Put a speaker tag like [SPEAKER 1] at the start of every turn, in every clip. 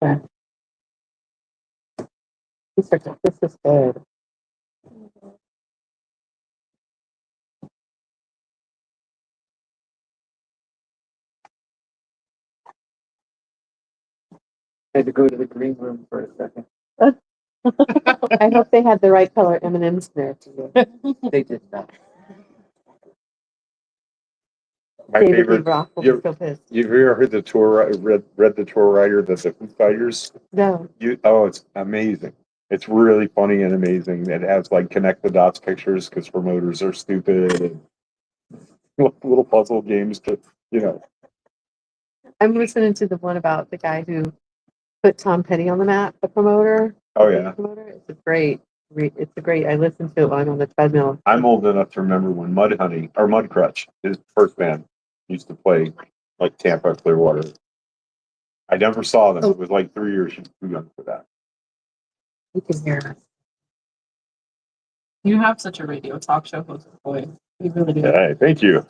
[SPEAKER 1] Okay. This is good.
[SPEAKER 2] I had to go to the green room for a second.
[SPEAKER 1] I hope they had the right color M&Ms there for you.
[SPEAKER 2] They did not.
[SPEAKER 3] My
[SPEAKER 1] David Lee
[SPEAKER 3] favorite.
[SPEAKER 1] Roth will be so pissed.
[SPEAKER 3] You've ever heard the tour? Read the tour writer, the Foo Fighters?
[SPEAKER 1] No.
[SPEAKER 3] It's amazing. It's really funny and amazing. It has like connect the dots pictures because promoters are stupid and little puzzle games to
[SPEAKER 1] I'm listening to the one about the guy who put Tom Petty on the map, the promoter.
[SPEAKER 3] Oh yeah.
[SPEAKER 1] It's a great. I listened to it while I'm on the treadmill.
[SPEAKER 3] I'm old enough to remember when Mudcrutch, his first band, used to play like Tampa, Clearwater. I never saw them. It was like 3 years too young for that.
[SPEAKER 1] You can hear us.
[SPEAKER 4] You have such a radio talk show host voice. You really do.
[SPEAKER 3] Hey, thank you.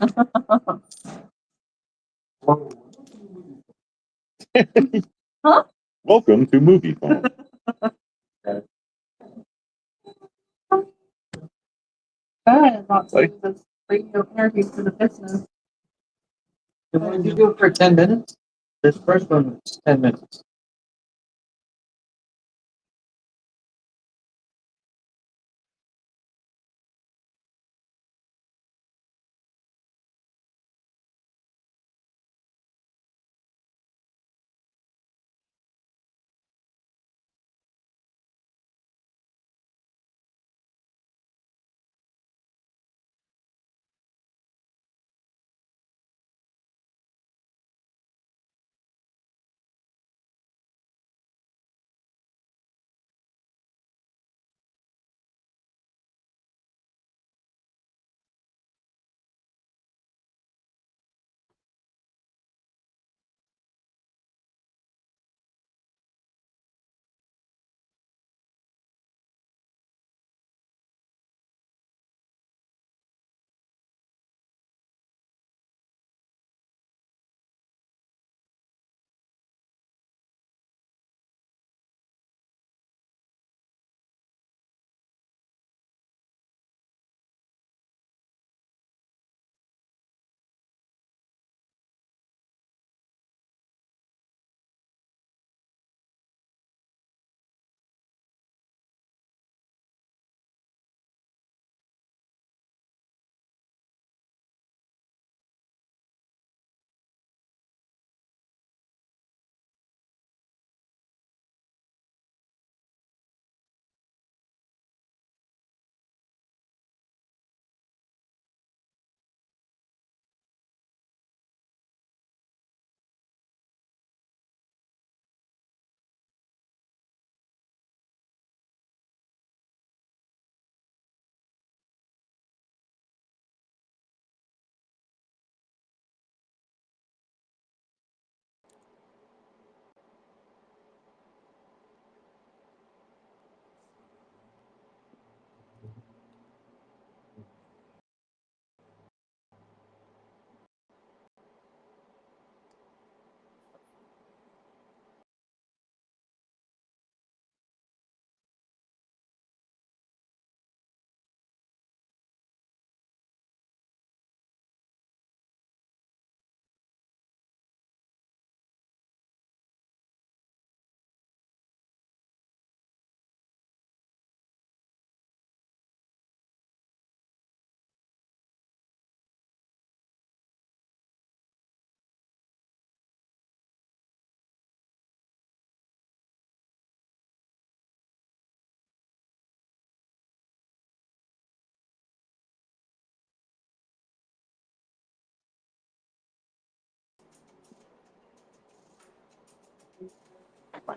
[SPEAKER 4] Huh?
[SPEAKER 3] Welcome to Movie Phone.
[SPEAKER 4] Good. Lots of this radio interview for the business.
[SPEAKER 2] Did you do it for 10 minutes? This first one was 10 minutes.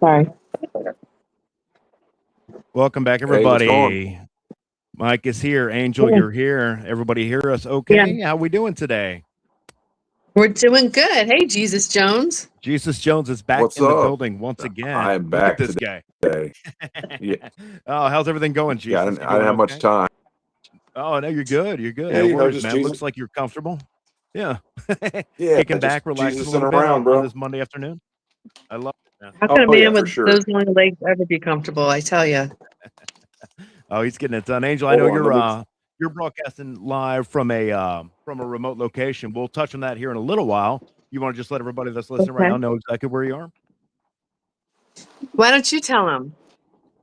[SPEAKER 1] Sorry.
[SPEAKER 5] Welcome back, everybody. Mike is here. Angel, you're here. Everybody hear us okay?
[SPEAKER 1] Yeah.
[SPEAKER 5] How we doing today?
[SPEAKER 1] We're doing good. Hey, Jesus Jones.
[SPEAKER 5] Jesus Jones is back
[SPEAKER 6] What's
[SPEAKER 5] in the
[SPEAKER 6] up?
[SPEAKER 5] building once again.
[SPEAKER 6] I'm
[SPEAKER 5] Look
[SPEAKER 6] back
[SPEAKER 5] at this
[SPEAKER 6] today.
[SPEAKER 5] guy.
[SPEAKER 6] Yeah.
[SPEAKER 5] Oh, how's everything going, Jesus?
[SPEAKER 6] Yeah, I didn't have much time.
[SPEAKER 5] Oh, no, you're good. You're good.
[SPEAKER 6] Yeah,
[SPEAKER 5] No
[SPEAKER 6] you know,
[SPEAKER 5] worries,
[SPEAKER 6] just
[SPEAKER 5] man.
[SPEAKER 6] Jesus.
[SPEAKER 5] Looks like you're comfortable. Yeah.
[SPEAKER 6] Yeah,
[SPEAKER 5] Kicking
[SPEAKER 6] just
[SPEAKER 5] back, relaxing a
[SPEAKER 6] Jesus
[SPEAKER 5] little bit
[SPEAKER 6] around,
[SPEAKER 5] on
[SPEAKER 6] bro.
[SPEAKER 5] this Monday afternoon. I love it,
[SPEAKER 1] How can a
[SPEAKER 6] Oh, yeah,
[SPEAKER 1] man
[SPEAKER 6] for
[SPEAKER 1] with
[SPEAKER 6] sure.
[SPEAKER 1] those long legs ever be comfortable? I tell you.
[SPEAKER 5] Oh, he's getting it done. Angel, I know
[SPEAKER 6] Hold on,
[SPEAKER 5] you're broadcasting live from a remote location. We'll touch on that here in a little while. You want to just let everybody that's listening right
[SPEAKER 1] Okay.
[SPEAKER 5] now know exactly where you are?
[SPEAKER 1] Why don't you tell him?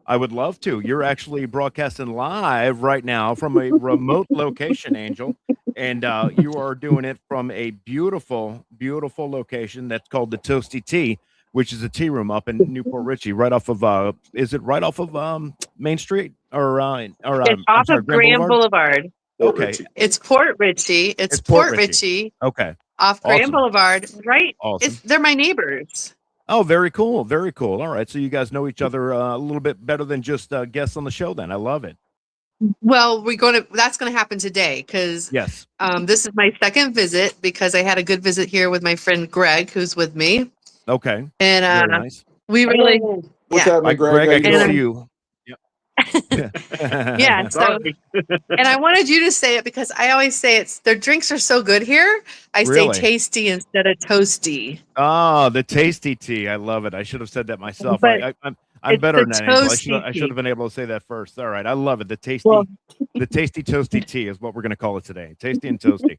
[SPEAKER 5] I would love to. You're actually broadcasting live right now from a remote location, Angel, and you are doing it from a beautiful, beautiful location that's called the Toasty Tea, which is a tea room up in Newport Richie, right off of is it right off of Main Street or
[SPEAKER 1] It's
[SPEAKER 5] I'm
[SPEAKER 1] off
[SPEAKER 5] sorry,
[SPEAKER 1] of
[SPEAKER 5] Grand
[SPEAKER 1] Grand
[SPEAKER 5] Boulevard?
[SPEAKER 1] Boulevard.
[SPEAKER 6] Port
[SPEAKER 5] Okay,
[SPEAKER 6] Richie.
[SPEAKER 1] It's Port Richie. It's
[SPEAKER 5] Port
[SPEAKER 1] Port
[SPEAKER 5] Richie.
[SPEAKER 1] Richie
[SPEAKER 5] Okay,
[SPEAKER 1] off Grand
[SPEAKER 5] awesome,
[SPEAKER 1] Boulevard. Right?
[SPEAKER 5] awesome.
[SPEAKER 1] They're my neighbors.
[SPEAKER 5] Oh, very cool, very cool. All right, so you guys know each other a little bit better than just guests on the show. Then I love it.
[SPEAKER 1] Well, that's going to happen today because
[SPEAKER 5] Yes.
[SPEAKER 1] this is my second visit because I had a good visit here with my friend Greg, who's with me.
[SPEAKER 5] Okay.
[SPEAKER 1] And
[SPEAKER 5] Very nice.
[SPEAKER 1] we really,
[SPEAKER 6] What's
[SPEAKER 1] yeah.
[SPEAKER 6] happening, Greg?
[SPEAKER 5] Greg,
[SPEAKER 6] How
[SPEAKER 5] I
[SPEAKER 6] you
[SPEAKER 5] can
[SPEAKER 6] doing?
[SPEAKER 5] see you.
[SPEAKER 1] Yeah. So, and I wanted you to say it because I always say their drinks are so good here. I
[SPEAKER 5] Really?
[SPEAKER 1] say tasty instead of toasty.
[SPEAKER 5] Oh, the tasty tea. I love it. I should have said that myself.
[SPEAKER 1] But
[SPEAKER 5] I'm
[SPEAKER 1] it's
[SPEAKER 5] better
[SPEAKER 1] the
[SPEAKER 5] than that, Angel.
[SPEAKER 1] toasty
[SPEAKER 5] I should
[SPEAKER 1] tea.
[SPEAKER 5] have been able to say that first. All right. I love it. The
[SPEAKER 1] Well,
[SPEAKER 5] tasty toasty tea is what we're going to call it today. Tasty and toasty.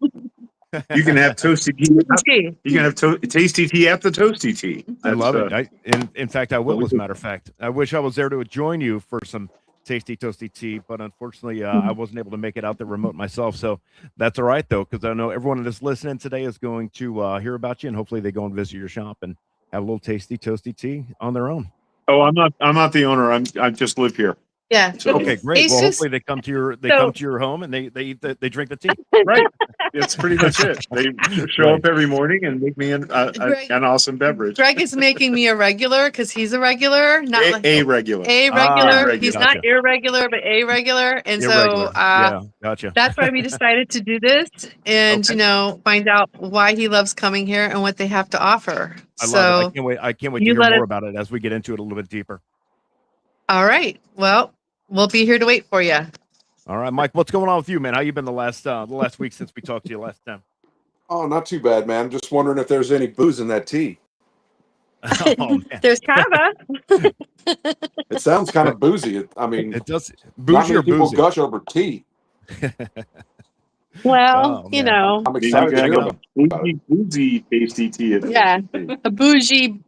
[SPEAKER 7] You can have toasty tea.
[SPEAKER 1] tea.
[SPEAKER 7] You can have tasty tea at the toasty tea.
[SPEAKER 5] I love it.
[SPEAKER 7] That's,
[SPEAKER 5] In fact, I will, as a matter of fact. I wish I was there to join you for some tasty toasty tea, but unfortunately, I wasn't able to make it out there remote myself. So that's all right, though, because I know everyone that's listening today is going to hear about you, and hopefully they go and visit your shop and have a little tasty toasty tea on their own.
[SPEAKER 7] Oh, I'm not the owner. I just live here.
[SPEAKER 1] Yeah.
[SPEAKER 7] So,
[SPEAKER 5] Okay, great.
[SPEAKER 1] It's
[SPEAKER 5] Well,
[SPEAKER 1] just-
[SPEAKER 5] hopefully they come to your
[SPEAKER 1] so-
[SPEAKER 5] home and they drink the tea.
[SPEAKER 7] right. That's pretty much it. They show up every morning and make me an awesome beverage.
[SPEAKER 1] Greg is making me a regular because he's a regular, not like
[SPEAKER 7] A regular.
[SPEAKER 1] a regular.
[SPEAKER 7] regular.
[SPEAKER 1] He's not
[SPEAKER 5] Gotcha.
[SPEAKER 1] irregular, but a regular. And
[SPEAKER 5] Irregular.
[SPEAKER 1] so
[SPEAKER 5] Yeah, gotcha.
[SPEAKER 1] that's why we decided to do this and,
[SPEAKER 5] Okay.
[SPEAKER 1] find out why he loves coming here and what they have to offer.
[SPEAKER 5] I
[SPEAKER 1] So,
[SPEAKER 5] love it. I can't wait. I can't wait to
[SPEAKER 1] you
[SPEAKER 5] hear
[SPEAKER 1] let
[SPEAKER 5] more
[SPEAKER 1] us-
[SPEAKER 5] about it as we get into it a little bit deeper.
[SPEAKER 1] all right. Well, we'll be here to wait for you.
[SPEAKER 5] All right, Mike, what's going on with you, man? How you been the last week since we talked to you last time?
[SPEAKER 6] Oh, not too bad, man. Just wondering if there's any booze in that tea.
[SPEAKER 5] Oh man,
[SPEAKER 1] There's Kava.
[SPEAKER 6] It sounds kind of boozy. I mean,
[SPEAKER 5] it does.
[SPEAKER 6] not
[SPEAKER 5] Bougie
[SPEAKER 6] many
[SPEAKER 5] or
[SPEAKER 6] people
[SPEAKER 5] boozy?
[SPEAKER 6] gush over tea.
[SPEAKER 1] Well,
[SPEAKER 5] Oh, man.
[SPEAKER 6] I'm
[SPEAKER 7] You
[SPEAKER 6] excited to
[SPEAKER 7] can
[SPEAKER 6] hear
[SPEAKER 7] have
[SPEAKER 6] about
[SPEAKER 7] a
[SPEAKER 6] it.
[SPEAKER 7] boozy tasty tea. At
[SPEAKER 1] Yeah.
[SPEAKER 7] tea.
[SPEAKER 1] a bougie,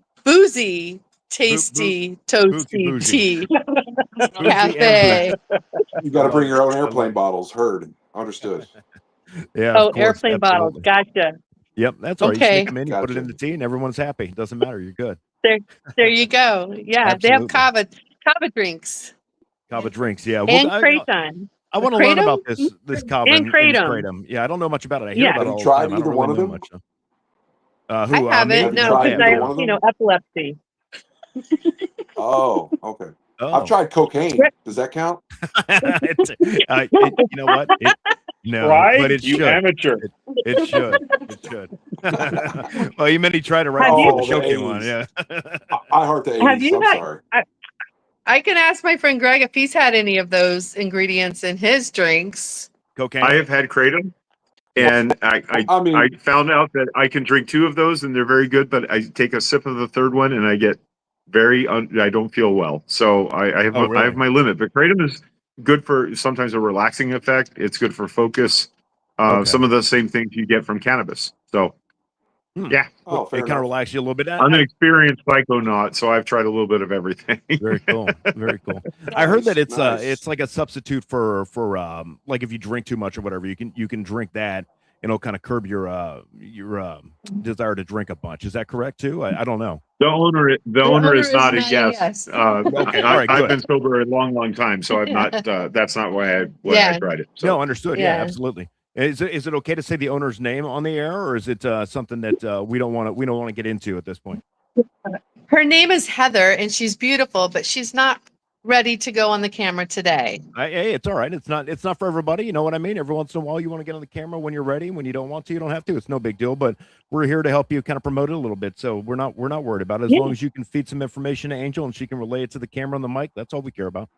[SPEAKER 1] tasty, toasty
[SPEAKER 5] bougie.
[SPEAKER 1] tea
[SPEAKER 5] Bougie
[SPEAKER 1] cafe.
[SPEAKER 6] You got to bring your own
[SPEAKER 7] I love
[SPEAKER 6] airplane
[SPEAKER 7] it.
[SPEAKER 6] bottles. Heard. Understood.
[SPEAKER 5] Yeah.
[SPEAKER 1] Oh,
[SPEAKER 5] of course,
[SPEAKER 1] airplane bottles.
[SPEAKER 5] absolutely.
[SPEAKER 1] Gotcha.
[SPEAKER 5] Yep, that's all right. You
[SPEAKER 1] Okay.
[SPEAKER 5] sneak them in, you put it in
[SPEAKER 6] Gotcha.
[SPEAKER 5] the tea, and everyone's happy. It doesn't matter. You're good.
[SPEAKER 1] There you go. Yeah, they have
[SPEAKER 5] Absolutely.
[SPEAKER 1] Kava drinks
[SPEAKER 5] Kava drinks. Yeah.
[SPEAKER 1] and
[SPEAKER 5] I
[SPEAKER 1] Kraton.
[SPEAKER 5] want to learn
[SPEAKER 1] Kratom?
[SPEAKER 5] about this Kava
[SPEAKER 1] And Kratom.
[SPEAKER 5] Kratom. Yeah, I don't know much about it. I hear
[SPEAKER 1] Yeah.
[SPEAKER 5] about it
[SPEAKER 6] Have
[SPEAKER 5] all
[SPEAKER 6] you
[SPEAKER 5] the
[SPEAKER 6] tried
[SPEAKER 5] time. I
[SPEAKER 6] either
[SPEAKER 5] don't
[SPEAKER 6] one
[SPEAKER 5] really
[SPEAKER 6] of
[SPEAKER 5] know
[SPEAKER 6] them?
[SPEAKER 5] much. Who?
[SPEAKER 1] I haven't.
[SPEAKER 6] Have you
[SPEAKER 1] No,
[SPEAKER 6] tried
[SPEAKER 1] because
[SPEAKER 6] either
[SPEAKER 1] I,
[SPEAKER 6] one of them?
[SPEAKER 1] epilepsy.
[SPEAKER 6] Oh, okay.
[SPEAKER 5] Oh.
[SPEAKER 6] I've tried cocaine. Does that count?
[SPEAKER 5] You know what? No,
[SPEAKER 7] Right?
[SPEAKER 5] but it
[SPEAKER 7] You
[SPEAKER 5] should.
[SPEAKER 7] amateur.
[SPEAKER 5] It should. It should. Well, you meant he tried to write
[SPEAKER 1] Have
[SPEAKER 5] off
[SPEAKER 1] you-
[SPEAKER 5] the
[SPEAKER 6] the
[SPEAKER 5] choking one.
[SPEAKER 6] A's.
[SPEAKER 5] Yeah.
[SPEAKER 6] I heart the
[SPEAKER 1] Have
[SPEAKER 6] 80s.
[SPEAKER 1] you
[SPEAKER 6] I'm
[SPEAKER 1] had-
[SPEAKER 6] sorry.
[SPEAKER 1] I can ask my friend Greg if he's had any of those ingredients in his drinks.
[SPEAKER 5] Cocaine.
[SPEAKER 7] I have had kratom, and
[SPEAKER 6] I mean,
[SPEAKER 7] I found out that I can drink 2 of those, and they're very good. But I take a sip of the third one, and I get I don't feel well. So I have
[SPEAKER 5] Oh, really?
[SPEAKER 7] I have my limit. But kratom is good for sometimes a relaxing effect. It's good for focus.
[SPEAKER 5] Okay.
[SPEAKER 7] Some of the same things you get from cannabis. So yeah,
[SPEAKER 6] oh, fair
[SPEAKER 5] it kind of
[SPEAKER 6] enough.
[SPEAKER 5] relaxes you a little bit.
[SPEAKER 7] I'm an experienced psychonaut, so I've tried a little bit of everything.
[SPEAKER 5] Very cool. Very cool. I heard that it's
[SPEAKER 6] Nice.
[SPEAKER 5] it's like a substitute for like if you drink too much or whatever, you can drink that and it'll kind of curb your desire to drink a bunch. Is that correct too? I don't know.
[SPEAKER 7] The owner is not a yes.
[SPEAKER 5] Okay, all right,
[SPEAKER 7] I've
[SPEAKER 5] good.
[SPEAKER 7] been sober a long time, so I've not. That's not why I
[SPEAKER 1] Yeah.
[SPEAKER 7] tried it. So.
[SPEAKER 5] No, understood. Yeah,
[SPEAKER 1] Yeah.
[SPEAKER 5] absolutely. Is it okay to say the owner's name on the air, or is it something that we don't want to get into at this point?
[SPEAKER 1] Her name is Heather, and she's beautiful, but she's not ready to go on the camera today.
[SPEAKER 5] Hey, it's all right. It's not for everybody. You know what I mean? Every once in a while, you want to get on the camera when you're ready. When you don't want to, you don't have to. It's no big deal. But we're here to help you kind of promote it a little bit. So we're not worried about it. As
[SPEAKER 1] Yeah.
[SPEAKER 5] long as you can feed some information to Angel and she can relay it to the camera on the mic, that's all we care about.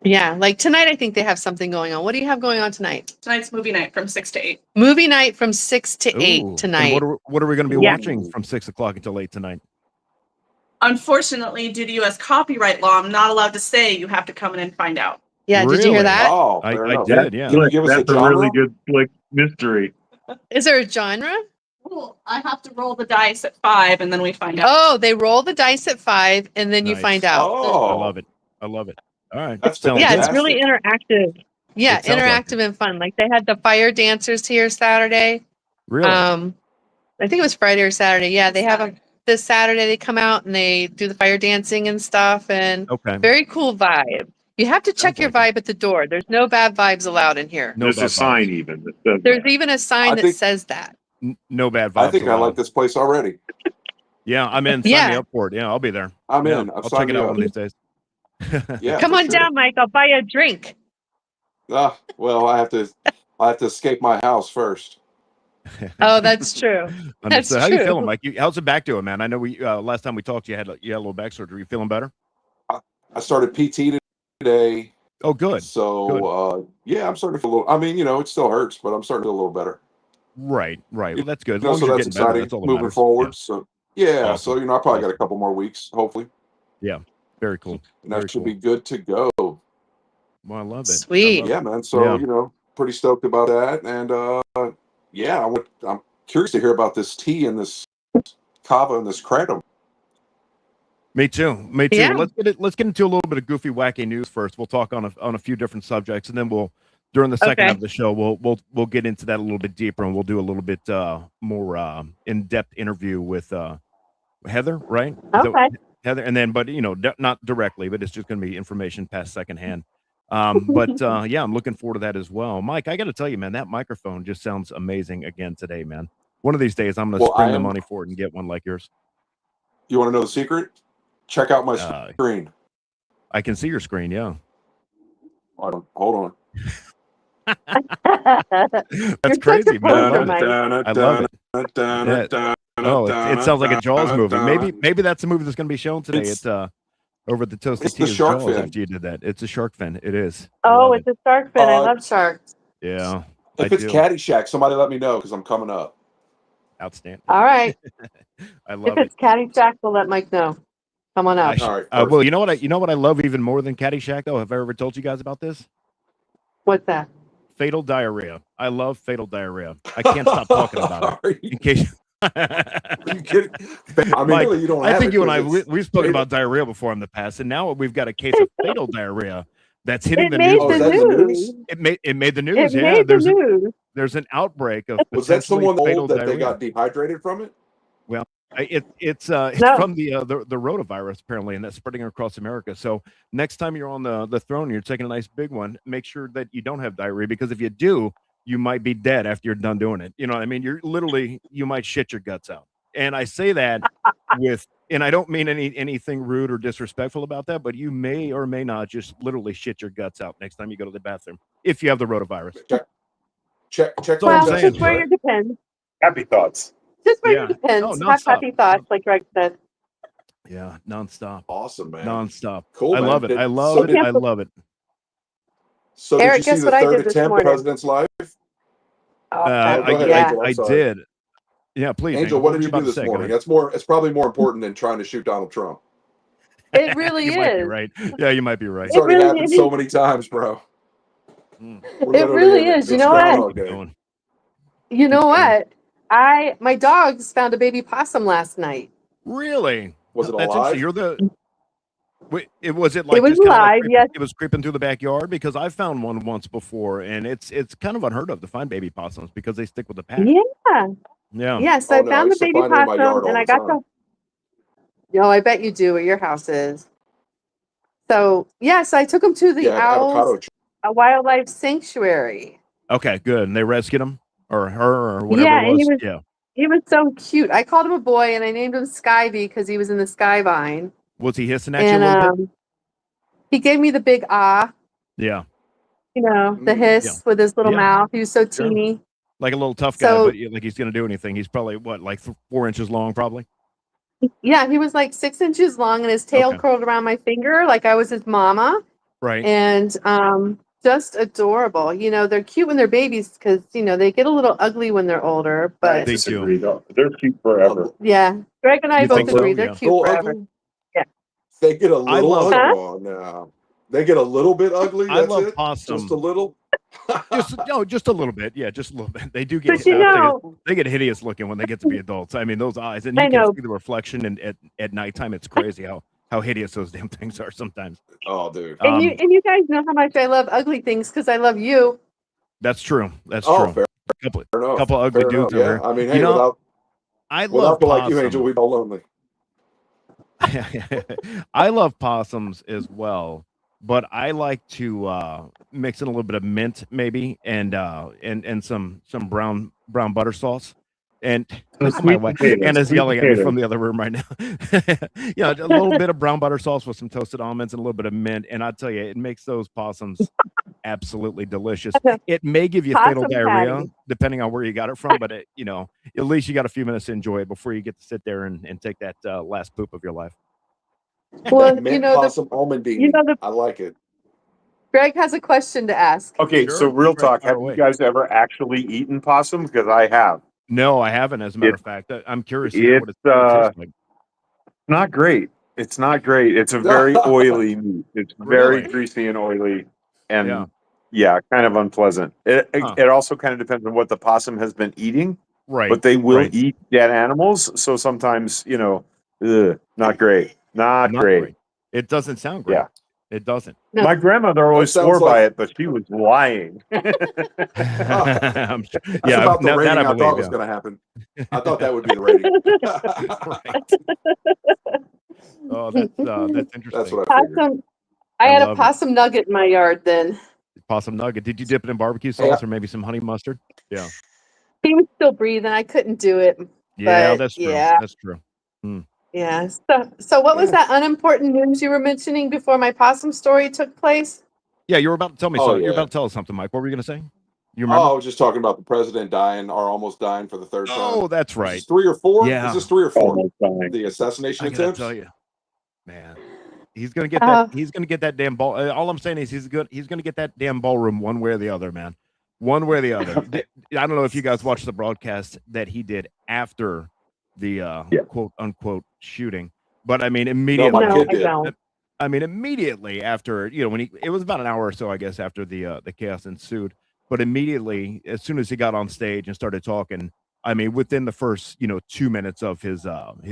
[SPEAKER 1] Yeah, like tonight, I think they have something going on. What do you have going on tonight?
[SPEAKER 4] Tonight's movie night from 6 to 8.
[SPEAKER 1] Movie night from 6 to 8
[SPEAKER 5] Ooh, and
[SPEAKER 1] tonight.
[SPEAKER 5] what are we going to be
[SPEAKER 1] Yeah.
[SPEAKER 5] watching from 6 o'clock until 8 tonight?
[SPEAKER 4] Unfortunately, due to U.S. copyright law, I'm not allowed to say. You have to come in and find out.
[SPEAKER 1] Yeah, did you
[SPEAKER 5] Really?
[SPEAKER 1] hear that?
[SPEAKER 6] Oh,
[SPEAKER 5] I
[SPEAKER 6] fair enough.
[SPEAKER 5] did, yeah.
[SPEAKER 6] Can you give us a
[SPEAKER 7] That's a really
[SPEAKER 6] genre?
[SPEAKER 7] good like mystery.
[SPEAKER 1] Is there a genre?
[SPEAKER 4] Well, I have to roll the dice at 5, and then we find out.
[SPEAKER 1] Oh, they roll the dice at 5 and then you
[SPEAKER 5] Nice.
[SPEAKER 1] find out.
[SPEAKER 6] Oh,
[SPEAKER 5] I love it. I love it. All right.
[SPEAKER 6] That's
[SPEAKER 5] Sounds
[SPEAKER 1] Yeah,
[SPEAKER 5] good.
[SPEAKER 1] it's really interactive. Yeah,
[SPEAKER 5] It sounds like
[SPEAKER 1] interactive and fun. Like they had the fire dancers here Saturday.
[SPEAKER 5] Really?
[SPEAKER 1] I think it was Friday or Saturday. Yeah, they have this Saturday they come out and they do the fire dancing and stuff, and
[SPEAKER 5] Okay.
[SPEAKER 1] very cool vibe. You have to check
[SPEAKER 5] Sounds
[SPEAKER 1] your
[SPEAKER 5] like
[SPEAKER 1] vibe at the door. There's no bad vibes allowed in here.
[SPEAKER 5] No
[SPEAKER 7] There's
[SPEAKER 5] bad
[SPEAKER 7] a sign
[SPEAKER 5] vibes.
[SPEAKER 7] even that says
[SPEAKER 1] There's
[SPEAKER 7] that.
[SPEAKER 1] even a sign
[SPEAKER 6] I
[SPEAKER 1] that
[SPEAKER 6] think-
[SPEAKER 1] says that.
[SPEAKER 5] No bad vibes.
[SPEAKER 6] I think I
[SPEAKER 5] allowed.
[SPEAKER 6] like this place already.
[SPEAKER 5] Yeah, I'm in. Sign me
[SPEAKER 1] Yeah.
[SPEAKER 5] up for it. Yeah, I'll be there.
[SPEAKER 6] I'm
[SPEAKER 5] Yeah,
[SPEAKER 6] in.
[SPEAKER 5] I'll
[SPEAKER 6] Sign
[SPEAKER 5] check it
[SPEAKER 6] me
[SPEAKER 5] out
[SPEAKER 6] up.
[SPEAKER 5] one of these days.
[SPEAKER 6] Yeah,
[SPEAKER 1] Come
[SPEAKER 6] for
[SPEAKER 1] on
[SPEAKER 6] sure.
[SPEAKER 1] down, Mike. I'll buy you a drink.
[SPEAKER 6] Well, I have to escape my house first.
[SPEAKER 1] Oh, that's true. That's
[SPEAKER 5] How you
[SPEAKER 1] true.
[SPEAKER 5] feeling, Mike? How's it back to it, man? I know we last time we talked, you had a little back surgery. You feeling better?
[SPEAKER 6] I started PT today.
[SPEAKER 5] Oh, good.
[SPEAKER 6] So yeah, I'm starting to feel a little. I mean, it still hurts, but I'm starting to feel a little better.
[SPEAKER 5] Right. Well, that's good. As
[SPEAKER 6] So
[SPEAKER 5] long as you're
[SPEAKER 6] that's
[SPEAKER 5] getting better,
[SPEAKER 6] exciting.
[SPEAKER 5] that's all that
[SPEAKER 6] Moving
[SPEAKER 5] matters.
[SPEAKER 6] forward. So yeah,
[SPEAKER 5] Awesome.
[SPEAKER 6] so I probably got a couple more weeks, hopefully,
[SPEAKER 5] Yeah. Very cool.
[SPEAKER 6] and that
[SPEAKER 5] Very
[SPEAKER 6] should
[SPEAKER 5] cool.
[SPEAKER 6] be good to go.
[SPEAKER 5] Well, I love it. I
[SPEAKER 1] Sweet.
[SPEAKER 5] love
[SPEAKER 6] Yeah, man. So
[SPEAKER 5] Yeah.
[SPEAKER 6] pretty stoked about that, and yeah, I'm curious to hear about this tea and this kava and this kratom.
[SPEAKER 5] Me too.
[SPEAKER 1] Yeah.
[SPEAKER 5] Well, let's get into a little bit of goofy, wacky news first. We'll talk on a few different subjects, and then we'll during the second
[SPEAKER 1] Okay.
[SPEAKER 5] half of the show we'll get into that a little bit deeper, and we'll do a little bit more in-depth interview with Heather, right? Is that-
[SPEAKER 1] Okay.
[SPEAKER 5] Heather, and then but not directly, but it's just going to be information passed secondhand. But yeah, I'm looking forward to that as well. Mike, I got to tell you, man, that microphone just sounds amazing again today, man. One of these days, I'm going to
[SPEAKER 6] Well,
[SPEAKER 5] spring
[SPEAKER 6] I
[SPEAKER 5] the
[SPEAKER 6] am-
[SPEAKER 5] money for it and get one like yours.
[SPEAKER 6] You want to know the secret? Check out my
[SPEAKER 5] Uh,
[SPEAKER 6] screen.
[SPEAKER 5] I can see your screen, yeah.
[SPEAKER 6] Hold on.
[SPEAKER 5] That's
[SPEAKER 1] such a
[SPEAKER 5] crazy, man. I
[SPEAKER 1] poser,
[SPEAKER 5] love
[SPEAKER 1] Mike.
[SPEAKER 5] it. I love it. Oh, it sounds like a Jaws movie. Maybe that's a movie that's going to be shown today.
[SPEAKER 6] It's-
[SPEAKER 5] It's over at the Toasted
[SPEAKER 6] it's the
[SPEAKER 5] Tea is
[SPEAKER 6] shark
[SPEAKER 5] Jaws
[SPEAKER 6] fin.
[SPEAKER 5] after you did that. It's a shark fin. It is. I
[SPEAKER 1] Oh,
[SPEAKER 5] love
[SPEAKER 1] it's a shark fin. I
[SPEAKER 6] Uh,
[SPEAKER 1] love sharks.
[SPEAKER 5] it. Yeah.
[SPEAKER 6] If
[SPEAKER 5] I
[SPEAKER 6] it's
[SPEAKER 5] do.
[SPEAKER 6] Caddyshack, somebody let me know because I'm coming up.
[SPEAKER 5] Outstanding.
[SPEAKER 1] All right.
[SPEAKER 5] I
[SPEAKER 1] If
[SPEAKER 5] love it.
[SPEAKER 1] it's Caddyshack, we'll let Mike know. Come on up.
[SPEAKER 6] All right.
[SPEAKER 5] Well,
[SPEAKER 6] perfect.
[SPEAKER 5] you know what I love even more than Caddyshack though? Have I ever told you guys about this?
[SPEAKER 1] What's that?
[SPEAKER 5] Fatal diarrhea. I love fatal diarrhea. I can't stop talking about it.
[SPEAKER 6] Are you
[SPEAKER 5] In case
[SPEAKER 6] kidding? I mean,
[SPEAKER 5] Mike,
[SPEAKER 6] really, you don't
[SPEAKER 5] I
[SPEAKER 6] have
[SPEAKER 5] think
[SPEAKER 6] it
[SPEAKER 5] you and I
[SPEAKER 6] 'cause it's
[SPEAKER 5] we've spoken
[SPEAKER 6] fatal.
[SPEAKER 5] about diarrhea before in the past, and now we've got a case of fatal diarrhea that's hitting
[SPEAKER 1] It
[SPEAKER 5] the
[SPEAKER 1] made
[SPEAKER 5] news.
[SPEAKER 6] Oh,
[SPEAKER 1] the
[SPEAKER 6] is that in the
[SPEAKER 1] news.
[SPEAKER 6] news?
[SPEAKER 5] It made the
[SPEAKER 1] It
[SPEAKER 5] news. Yeah,
[SPEAKER 1] made the news.
[SPEAKER 5] there's an outbreak of
[SPEAKER 6] Was that
[SPEAKER 5] potentially
[SPEAKER 6] someone
[SPEAKER 5] fatal
[SPEAKER 6] old that
[SPEAKER 5] diarrhea.
[SPEAKER 6] they got dehydrated from it?
[SPEAKER 5] It's
[SPEAKER 1] No.
[SPEAKER 5] from the rotavirus apparently, and that's spreading across America. So next time you're on the throne, and you're taking a nice big one. Make sure that you don't have diarrhea, because if you do, you might be dead after you're done doing it. You know what I mean? You might shit your guts out. And I say that and I don't mean anything rude or disrespectful about that, but you may or may not just literally shit your guts out next time you go to the bathroom if you have the rotavirus.
[SPEAKER 6] Check
[SPEAKER 5] all I'm
[SPEAKER 1] Well,
[SPEAKER 6] your
[SPEAKER 5] saying.
[SPEAKER 1] just wear your
[SPEAKER 6] intestines,
[SPEAKER 1] depends.
[SPEAKER 7] Happy thoughts.
[SPEAKER 1] Just wear
[SPEAKER 5] Yeah.
[SPEAKER 1] your depends.
[SPEAKER 5] No,
[SPEAKER 1] Have
[SPEAKER 5] nonstop.
[SPEAKER 1] happy thoughts, like Greg said.
[SPEAKER 5] Yeah, nonstop,
[SPEAKER 6] Awesome, man.
[SPEAKER 5] nonstop.
[SPEAKER 6] Cool,
[SPEAKER 5] I
[SPEAKER 6] man.
[SPEAKER 5] love it. I
[SPEAKER 6] So
[SPEAKER 5] love it.
[SPEAKER 6] did-
[SPEAKER 5] I love it.
[SPEAKER 6] So did
[SPEAKER 1] Eric,
[SPEAKER 6] you see
[SPEAKER 1] guess
[SPEAKER 6] the
[SPEAKER 1] what I
[SPEAKER 6] third
[SPEAKER 1] did this
[SPEAKER 6] attempt
[SPEAKER 1] morning?
[SPEAKER 6] President's Life?
[SPEAKER 1] Oh,
[SPEAKER 6] go ahead,
[SPEAKER 1] yeah.
[SPEAKER 6] Angel. I'm
[SPEAKER 5] I
[SPEAKER 6] sorry.
[SPEAKER 5] did. Yeah, please.
[SPEAKER 6] Angel, what
[SPEAKER 5] were
[SPEAKER 6] did you
[SPEAKER 5] about
[SPEAKER 6] do
[SPEAKER 5] to
[SPEAKER 6] this
[SPEAKER 5] say? Go
[SPEAKER 6] morning?
[SPEAKER 5] ahead.
[SPEAKER 6] It's probably more important than trying to shoot Donald Trump.
[SPEAKER 1] It really
[SPEAKER 5] You might be
[SPEAKER 1] is.
[SPEAKER 5] right. Yeah, you might be right.
[SPEAKER 6] It's already
[SPEAKER 1] really
[SPEAKER 6] happened
[SPEAKER 1] is.
[SPEAKER 6] so many times, bro.
[SPEAKER 5] Mm.
[SPEAKER 6] We're
[SPEAKER 1] It
[SPEAKER 6] literally
[SPEAKER 1] really
[SPEAKER 6] in
[SPEAKER 1] is. You
[SPEAKER 6] it's
[SPEAKER 1] know
[SPEAKER 6] Groundhog
[SPEAKER 1] what?
[SPEAKER 5] Keep
[SPEAKER 6] Day.
[SPEAKER 5] going.
[SPEAKER 1] You know
[SPEAKER 5] Keep going.
[SPEAKER 1] what? My dogs found a baby possum last night.
[SPEAKER 5] Really?
[SPEAKER 6] Was it
[SPEAKER 5] That's
[SPEAKER 6] alive?
[SPEAKER 5] interesting. You're the. Wait, was it like
[SPEAKER 1] It was
[SPEAKER 5] just kind of like
[SPEAKER 1] alive,
[SPEAKER 5] creeping,
[SPEAKER 1] yes.
[SPEAKER 5] it was creeping through the backyard? Because I found one once before, and it's kind of unheard of to find baby possums because they stick with the pack.
[SPEAKER 1] Yeah.
[SPEAKER 5] Yeah.
[SPEAKER 1] Yeah. So
[SPEAKER 6] Oh,
[SPEAKER 1] I
[SPEAKER 6] no, I
[SPEAKER 1] found the
[SPEAKER 6] used to
[SPEAKER 1] baby
[SPEAKER 6] find it in my yard
[SPEAKER 1] possum,
[SPEAKER 6] all
[SPEAKER 1] and
[SPEAKER 6] the
[SPEAKER 1] I got
[SPEAKER 6] time.
[SPEAKER 1] No, I bet you do where your house is. So yes, I took him to the
[SPEAKER 6] Yeah, avocado
[SPEAKER 1] Owls Wildlife Sanctuary.
[SPEAKER 5] Okay, good. And they rescued him or her or whatever
[SPEAKER 1] Yeah,
[SPEAKER 5] it
[SPEAKER 1] and
[SPEAKER 5] was.
[SPEAKER 1] he was
[SPEAKER 5] Yeah.
[SPEAKER 1] he was so cute. I called him a boy, and I named him Skyby because he was in the skyvine.
[SPEAKER 5] Was he hissing at you
[SPEAKER 1] And
[SPEAKER 5] a little bit?
[SPEAKER 1] he gave me the big
[SPEAKER 5] Yeah.
[SPEAKER 1] the
[SPEAKER 6] Mm,
[SPEAKER 1] hiss with his little
[SPEAKER 5] Yeah.
[SPEAKER 1] mouth. He was so
[SPEAKER 5] Sure.
[SPEAKER 1] teeny.
[SPEAKER 5] Like a little tough guy,
[SPEAKER 1] So-
[SPEAKER 5] but like he's going to do anything. He's probably like 4 inches long, probably.
[SPEAKER 1] Yeah, he was like 6 inches long, and his tail
[SPEAKER 5] Okay.
[SPEAKER 1] curled around my finger like I was his mama.
[SPEAKER 5] Right.
[SPEAKER 1] And just adorable. They're cute when they're babies because they get a little ugly when they're older.
[SPEAKER 7] I
[SPEAKER 1] But
[SPEAKER 5] They
[SPEAKER 7] disagree, though. They're cute
[SPEAKER 6] Oh,
[SPEAKER 7] forever.
[SPEAKER 1] yeah, Greg and I
[SPEAKER 5] You
[SPEAKER 1] both
[SPEAKER 5] think so?
[SPEAKER 1] agree they're
[SPEAKER 5] Yeah.
[SPEAKER 1] cute
[SPEAKER 6] Go
[SPEAKER 1] forever.
[SPEAKER 6] ugly. They get a little
[SPEAKER 5] love-
[SPEAKER 6] ugly. Oh, no. They get a little bit ugly.
[SPEAKER 5] I
[SPEAKER 6] That's
[SPEAKER 5] love
[SPEAKER 6] it.
[SPEAKER 5] possum.
[SPEAKER 6] Just a little.
[SPEAKER 5] Just a little bit. Yeah, just a little bit. They do
[SPEAKER 4] But
[SPEAKER 5] get
[SPEAKER 4] you know,
[SPEAKER 5] they get hideous looking when they get to be adults. I mean, those eyes, and you
[SPEAKER 4] I
[SPEAKER 5] can
[SPEAKER 4] know.
[SPEAKER 5] see the reflection, and at nighttime, it's crazy how hideous those damn things are sometimes.
[SPEAKER 6] Oh, dude.
[SPEAKER 4] And you guys know how much I love ugly things because I love you.
[SPEAKER 5] That's true. That's
[SPEAKER 6] Oh,
[SPEAKER 5] true.
[SPEAKER 6] fair,
[SPEAKER 5] Couple
[SPEAKER 6] fair enough.
[SPEAKER 5] ugly
[SPEAKER 6] Fair
[SPEAKER 5] dudes
[SPEAKER 6] enough.
[SPEAKER 5] over
[SPEAKER 6] Yeah.
[SPEAKER 5] here.
[SPEAKER 6] I mean,
[SPEAKER 5] You
[SPEAKER 6] hey,
[SPEAKER 5] know, I love
[SPEAKER 6] without people like you,
[SPEAKER 5] possum.
[SPEAKER 6] Angel, we'd be all lonely.
[SPEAKER 5] I love possums as well, but I like to mix in a little bit of mint, maybe, and some brown butter sauce. And my
[SPEAKER 7] Sweet
[SPEAKER 5] wife
[SPEAKER 7] potatoes,
[SPEAKER 5] Anna's
[SPEAKER 7] sweet
[SPEAKER 5] yelling at me
[SPEAKER 7] potatoes.
[SPEAKER 5] from the other room right now. Yeah, a little bit of brown butter sauce with some toasted almonds and a little bit of mint, and I tell you, it makes those possums absolutely delicious. It may give you fatal
[SPEAKER 4] Possum
[SPEAKER 5] diarrhea
[SPEAKER 4] patty.
[SPEAKER 5] depending on where you got it from, but you know, at least you got a few minutes to enjoy it before you get to sit there and take that last poop of your life.
[SPEAKER 4] Well,
[SPEAKER 6] Mint possum almond beanie. I like it.
[SPEAKER 1] Greg has a question to ask.
[SPEAKER 3] Okay,
[SPEAKER 5] Sure,
[SPEAKER 3] so real
[SPEAKER 5] sure,
[SPEAKER 3] talk.
[SPEAKER 5] fire
[SPEAKER 3] Have
[SPEAKER 5] away.
[SPEAKER 3] you guys ever actually eaten possum? Because I have.
[SPEAKER 5] No, I haven't. As a matter
[SPEAKER 3] It-
[SPEAKER 5] of fact, I'm curious to hear what
[SPEAKER 3] It's
[SPEAKER 5] it tastes like.
[SPEAKER 3] not great. It's not great. It's a very oily meat. It's very
[SPEAKER 5] Really?
[SPEAKER 3] greasy and oily, and
[SPEAKER 5] Yeah.
[SPEAKER 3] yeah, kind of unpleasant.
[SPEAKER 5] Huh.
[SPEAKER 3] It also kind of depends on what the possum has been eating,
[SPEAKER 5] Right.
[SPEAKER 3] but they will
[SPEAKER 5] right.
[SPEAKER 3] eat dead animals. So sometimes, not great. Not great.
[SPEAKER 5] It doesn't sound great.
[SPEAKER 3] Yeah.
[SPEAKER 5] It doesn't.
[SPEAKER 1] No.
[SPEAKER 3] My grandmother always
[SPEAKER 6] sounds
[SPEAKER 3] swore by
[SPEAKER 6] like-
[SPEAKER 3] it, but she was lying.
[SPEAKER 5] I'm sure-
[SPEAKER 6] That's
[SPEAKER 5] yeah,
[SPEAKER 6] about the
[SPEAKER 5] that
[SPEAKER 6] rating
[SPEAKER 5] I
[SPEAKER 6] I thought
[SPEAKER 5] believe.
[SPEAKER 6] was
[SPEAKER 5] Yeah.
[SPEAKER 6] going to happen. I thought that would be the rating.
[SPEAKER 5] Right. Oh, that's interesting.
[SPEAKER 6] That's what I figured.
[SPEAKER 1] Possum. I
[SPEAKER 5] I
[SPEAKER 1] had a
[SPEAKER 5] love it.
[SPEAKER 1] possum nugget in my yard then.
[SPEAKER 5] Possum nugget. Did you dip it in barbecue sauce or maybe some honey mustard? Yeah.
[SPEAKER 1] He was still breathing. I couldn't do it.
[SPEAKER 5] Yeah,
[SPEAKER 1] But,
[SPEAKER 5] that's true.
[SPEAKER 1] yeah.
[SPEAKER 5] That's true.
[SPEAKER 1] Yeah. So what was that unimportant news you were mentioning before my possum story took place?
[SPEAKER 5] Yeah, you were about to tell me
[SPEAKER 6] Oh,
[SPEAKER 5] something. You're
[SPEAKER 6] yeah.
[SPEAKER 5] about to tell us something, Mike. What were you going to say? You remember?
[SPEAKER 6] Oh, I was just talking about the president dying or almost dying for the third time.
[SPEAKER 5] Oh, that's
[SPEAKER 6] Is
[SPEAKER 5] right.
[SPEAKER 6] this 3 or 4?
[SPEAKER 5] Yeah.
[SPEAKER 6] Is this 3 or 4?
[SPEAKER 3] Almost dying.
[SPEAKER 6] The assassination
[SPEAKER 5] I gotta
[SPEAKER 6] attempts?
[SPEAKER 5] tell you, man, he's gonna get that. He's gonna get that damn ball. All I'm saying is he's gonna get that damn ballroom one way or the other, man. One way or the other. I don't know if you guys watched the broadcast that he did after the quote unquote shooting, but I mean immediately.
[SPEAKER 6] my kid
[SPEAKER 1] I
[SPEAKER 6] did.
[SPEAKER 1] don't.
[SPEAKER 5] I mean, immediately after, when it was about an hour or so, I guess, after the chaos ensued. But immediately, as soon as he got on stage and started talking, I mean, within the first, 2 minutes of his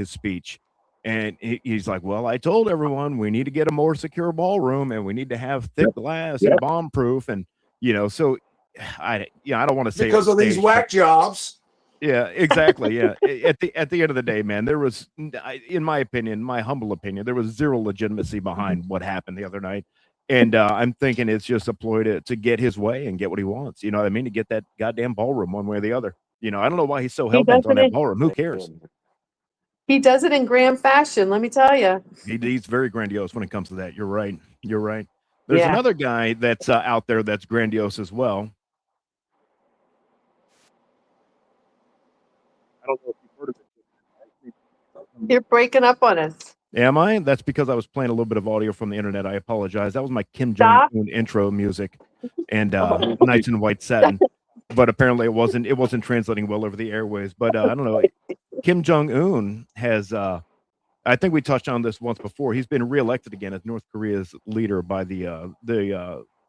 [SPEAKER 5] speech, and he's like, "Well, I told everyone we need to get a more secure ballroom, and we need to have thick glass and bomb proof, and so I don't want to say
[SPEAKER 6] Because
[SPEAKER 5] on
[SPEAKER 6] of these
[SPEAKER 5] stage,
[SPEAKER 6] whack jobs.
[SPEAKER 5] yeah, exactly. Yeah. At the end of the day, man, there was, in my opinion, my humble opinion, there was zero legitimacy behind what happened the other night. And I'm thinking it's just a ploy to get his way and get what he wants. You know what I mean? To get that goddamn ballroom one way or the other. I don't know why he's so hell bent on that ballroom. Who cares?
[SPEAKER 1] He does it in grand fashion, let me tell you.
[SPEAKER 5] He's very grandiose when it comes to that. You're right. You're right. There's
[SPEAKER 1] Yeah.
[SPEAKER 5] another guy that's out there that's grandiose as well.
[SPEAKER 3] I don't know if you've heard of it.
[SPEAKER 1] You're breaking up on us.
[SPEAKER 5] Am I? That's because I was playing a little bit of audio from the internet. I apologize. That was my Kim
[SPEAKER 1] Stop.
[SPEAKER 5] Jong-un intro music and Nights in White Satin. But apparently it wasn't translating well over the airways. But I don't know. Kim Jong-un has I think we touched on this once before. He's been reelected again as North Korea's leader by the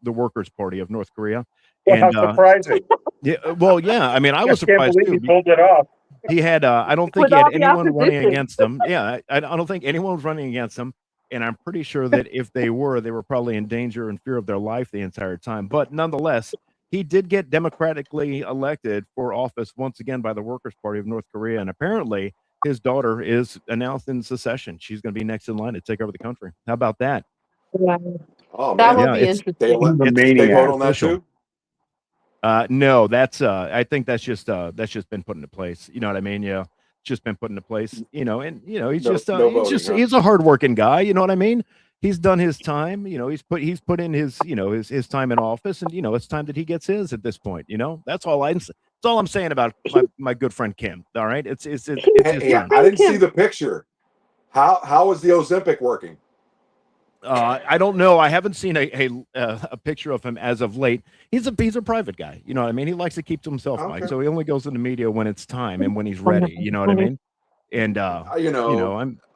[SPEAKER 5] Workers' Party of North Korea. And
[SPEAKER 3] How surprising.
[SPEAKER 5] yeah, well, yeah. I mean, I was
[SPEAKER 3] can't
[SPEAKER 5] surprised
[SPEAKER 3] believe
[SPEAKER 5] too.
[SPEAKER 3] he pulled it off.
[SPEAKER 5] He had I don't think
[SPEAKER 1] With
[SPEAKER 5] he had
[SPEAKER 1] all the
[SPEAKER 5] anyone running
[SPEAKER 1] opposition.
[SPEAKER 5] against him. Yeah, I don't think anyone was running against him. And I'm pretty sure that if they were probably in danger and fear of their life the entire time. But nonetheless, he did get democratically elected for office once again by the Workers' Party of North Korea. And apparently his daughter is announced in secession. She's going to be next in line to take over the country. How about that?
[SPEAKER 6] Oh,
[SPEAKER 1] That
[SPEAKER 6] man.
[SPEAKER 1] will
[SPEAKER 5] Yeah,
[SPEAKER 1] be
[SPEAKER 5] it's-
[SPEAKER 1] interesting.
[SPEAKER 6] They vote on that
[SPEAKER 5] official.
[SPEAKER 6] too?
[SPEAKER 5] No, that's I think that's just been put into place. You know what I mean? Yeah. Just been put into place, and he's
[SPEAKER 6] No-
[SPEAKER 5] just
[SPEAKER 6] no
[SPEAKER 5] he's
[SPEAKER 6] voting,
[SPEAKER 5] just
[SPEAKER 6] huh?
[SPEAKER 5] he's a hardworking guy, you know what I mean? He's done his time, he's put in his his time in office, and it's time that he gets his at this point, That's all I'm saying about my good friend Kim. All right. It's his
[SPEAKER 6] Hey,
[SPEAKER 5] turn.
[SPEAKER 6] I didn't see the picture. How is the Ozempic working?
[SPEAKER 5] I don't know. I haven't seen a picture of him as of late. He's a private guy. You know what I mean? He likes to keep to himself, Mike.
[SPEAKER 6] Okay.
[SPEAKER 5] So he only goes to the media when it's time and when he's ready. You know what I mean? And I'm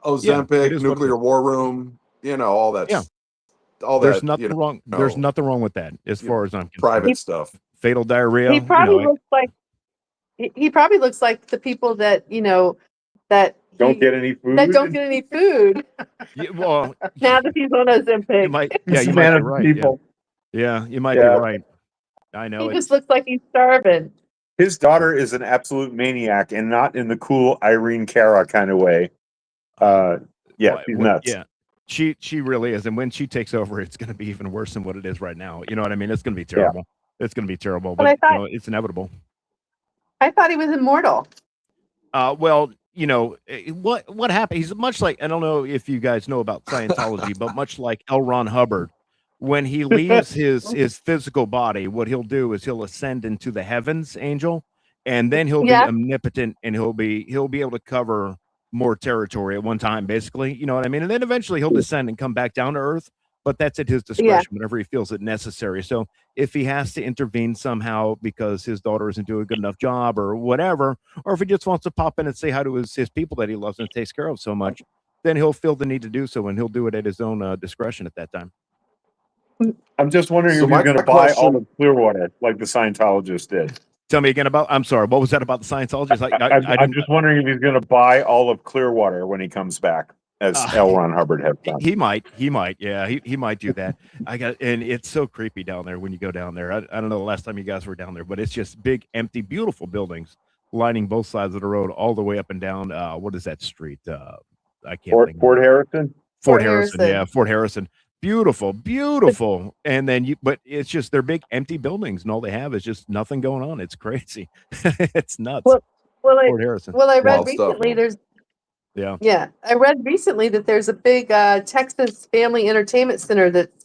[SPEAKER 6] Ozempic,
[SPEAKER 5] it is what it
[SPEAKER 6] nuclear war room. you know, all that.
[SPEAKER 5] Yeah.
[SPEAKER 6] All
[SPEAKER 5] There's
[SPEAKER 6] that.
[SPEAKER 5] nothing
[SPEAKER 6] You know,
[SPEAKER 5] wrong. There's nothing wrong with that, as
[SPEAKER 6] you
[SPEAKER 5] far as I'm concerned.
[SPEAKER 6] private stuff.
[SPEAKER 5] Fatal diarrhea.
[SPEAKER 1] He probably
[SPEAKER 5] you know,
[SPEAKER 1] looks like he probably looks like the people that that
[SPEAKER 7] Don't get any food.
[SPEAKER 1] that don't get any food
[SPEAKER 5] well,
[SPEAKER 1] now that he's on
[SPEAKER 5] you
[SPEAKER 1] Ozempic.
[SPEAKER 5] might. Yeah,
[SPEAKER 7] It's
[SPEAKER 5] you
[SPEAKER 7] a
[SPEAKER 5] might
[SPEAKER 7] man
[SPEAKER 5] be
[SPEAKER 7] of
[SPEAKER 5] right.
[SPEAKER 7] people.
[SPEAKER 5] Yeah, you might be
[SPEAKER 7] Yeah.
[SPEAKER 5] right. I know.
[SPEAKER 1] He just looks like he's starving.
[SPEAKER 7] His daughter is an absolute maniac, and not in the cool Irene Cara kind of way. Yeah, she's nuts.
[SPEAKER 5] Yeah, she really is, and when she takes over, it's going to be even worse than what it is right now. You know what I mean? It's going to be terrible. It's going to be terrible,
[SPEAKER 1] But I
[SPEAKER 5] but
[SPEAKER 1] thought
[SPEAKER 5] it's inevitable.
[SPEAKER 1] I thought he was immortal.
[SPEAKER 5] Well, what happened? He's much like, I don't know if you guys know about Scientology, but much like L. Ron Hubbard, when he leaves his physical body, what he'll do is he'll ascend into the heavens, Angel, and then he'll be
[SPEAKER 1] Yeah.
[SPEAKER 5] omnipotent, and he'll be able to cover more territory at one time, basically. You know what I mean? And then eventually he'll descend and come back down to earth, but that's at his discretion whenever he feels it necessary. So if he has to intervene somehow because his daughter isn't doing a good enough job or whatever, or if he just wants to pop in and say hi to his people that he loves and takes care of so much, then he'll feel the need to do so, and he'll do it at his own discretion at that time.
[SPEAKER 7] I'm just wondering
[SPEAKER 6] So
[SPEAKER 7] if he's
[SPEAKER 6] my
[SPEAKER 7] going to buy
[SPEAKER 6] question-
[SPEAKER 7] all of Clearwater like the Scientologist did.
[SPEAKER 5] Tell me again about. I'm sorry. What was that about the Scientologists?
[SPEAKER 7] I'm just wondering if he's going to buy all of Clearwater when he comes back, as L. Ron Hubbard has done.
[SPEAKER 5] He might. Yeah, he might do that. And it's so creepy down there when you go down there. I don't know the last time you guys were down there, but it's just big, empty, beautiful buildings lining both sides of the road all the way up and down. What is that street? I can't think.
[SPEAKER 7] Fort Harrison.
[SPEAKER 5] Fort Harrison. Yeah, Fort Harrison. Beautiful. And then but it's just they're big empty buildings, and all they have is just nothing going on. It's crazy. It's nuts.
[SPEAKER 1] Well,
[SPEAKER 5] Fort Harrison.
[SPEAKER 1] I read
[SPEAKER 6] Wild stuff,
[SPEAKER 1] recently
[SPEAKER 6] man.
[SPEAKER 5] Yeah.
[SPEAKER 1] I read recently that there's a big Texas Family Entertainment Center that's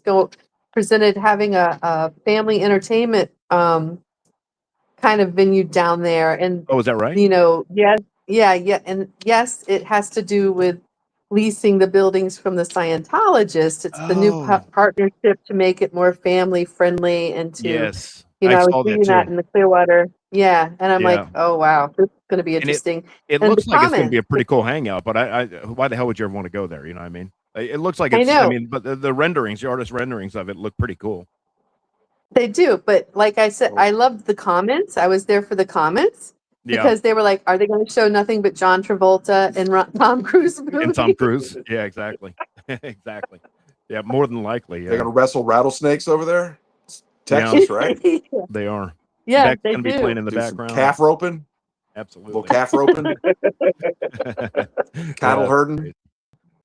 [SPEAKER 1] presented having a family entertainment kind of venue down there, and
[SPEAKER 5] Oh, is that right?
[SPEAKER 1] and yes, it has to do with leasing the buildings from the Scientologists. It's the new partnership to make it more family friendly and to
[SPEAKER 5] Yes.
[SPEAKER 1] I
[SPEAKER 5] I
[SPEAKER 1] was
[SPEAKER 5] saw
[SPEAKER 1] reading
[SPEAKER 5] that
[SPEAKER 1] that
[SPEAKER 5] too.
[SPEAKER 1] in the Clearwater. Yeah, and I'm like,
[SPEAKER 5] Yeah.
[SPEAKER 1] oh wow, this is going to be interesting.
[SPEAKER 5] It
[SPEAKER 1] And
[SPEAKER 5] looks
[SPEAKER 1] the
[SPEAKER 5] like it's going to
[SPEAKER 1] comments-
[SPEAKER 5] be a pretty cool hangout, but I why the hell would you ever want to go there? You know what I mean? It looks like
[SPEAKER 1] I
[SPEAKER 5] it's.
[SPEAKER 1] know.
[SPEAKER 5] mean, but the renderings, the artist renderings of it look pretty cool.
[SPEAKER 1] They do, but like I said, I loved the comments. I was there for the comments
[SPEAKER 5] Yeah.
[SPEAKER 1] because they were like, "Are they going to show nothing but John Travolta and Tom Cruise movies?"
[SPEAKER 5] And Tom Cruise. Yeah, exactly. Exactly. Yeah, more than likely.
[SPEAKER 6] They're
[SPEAKER 5] Yeah,
[SPEAKER 6] gonna wrestle rattlesnakes over there. It's
[SPEAKER 5] Yeah.
[SPEAKER 6] Texas, right?
[SPEAKER 5] they are.
[SPEAKER 1] Yeah,
[SPEAKER 5] Beck's
[SPEAKER 1] they
[SPEAKER 5] gonna be
[SPEAKER 1] do.
[SPEAKER 5] playing in the
[SPEAKER 6] Do some
[SPEAKER 5] background.
[SPEAKER 6] calf roping,
[SPEAKER 5] Absolutely.
[SPEAKER 6] little calf roping, cattle
[SPEAKER 5] Yeah.
[SPEAKER 6] herding,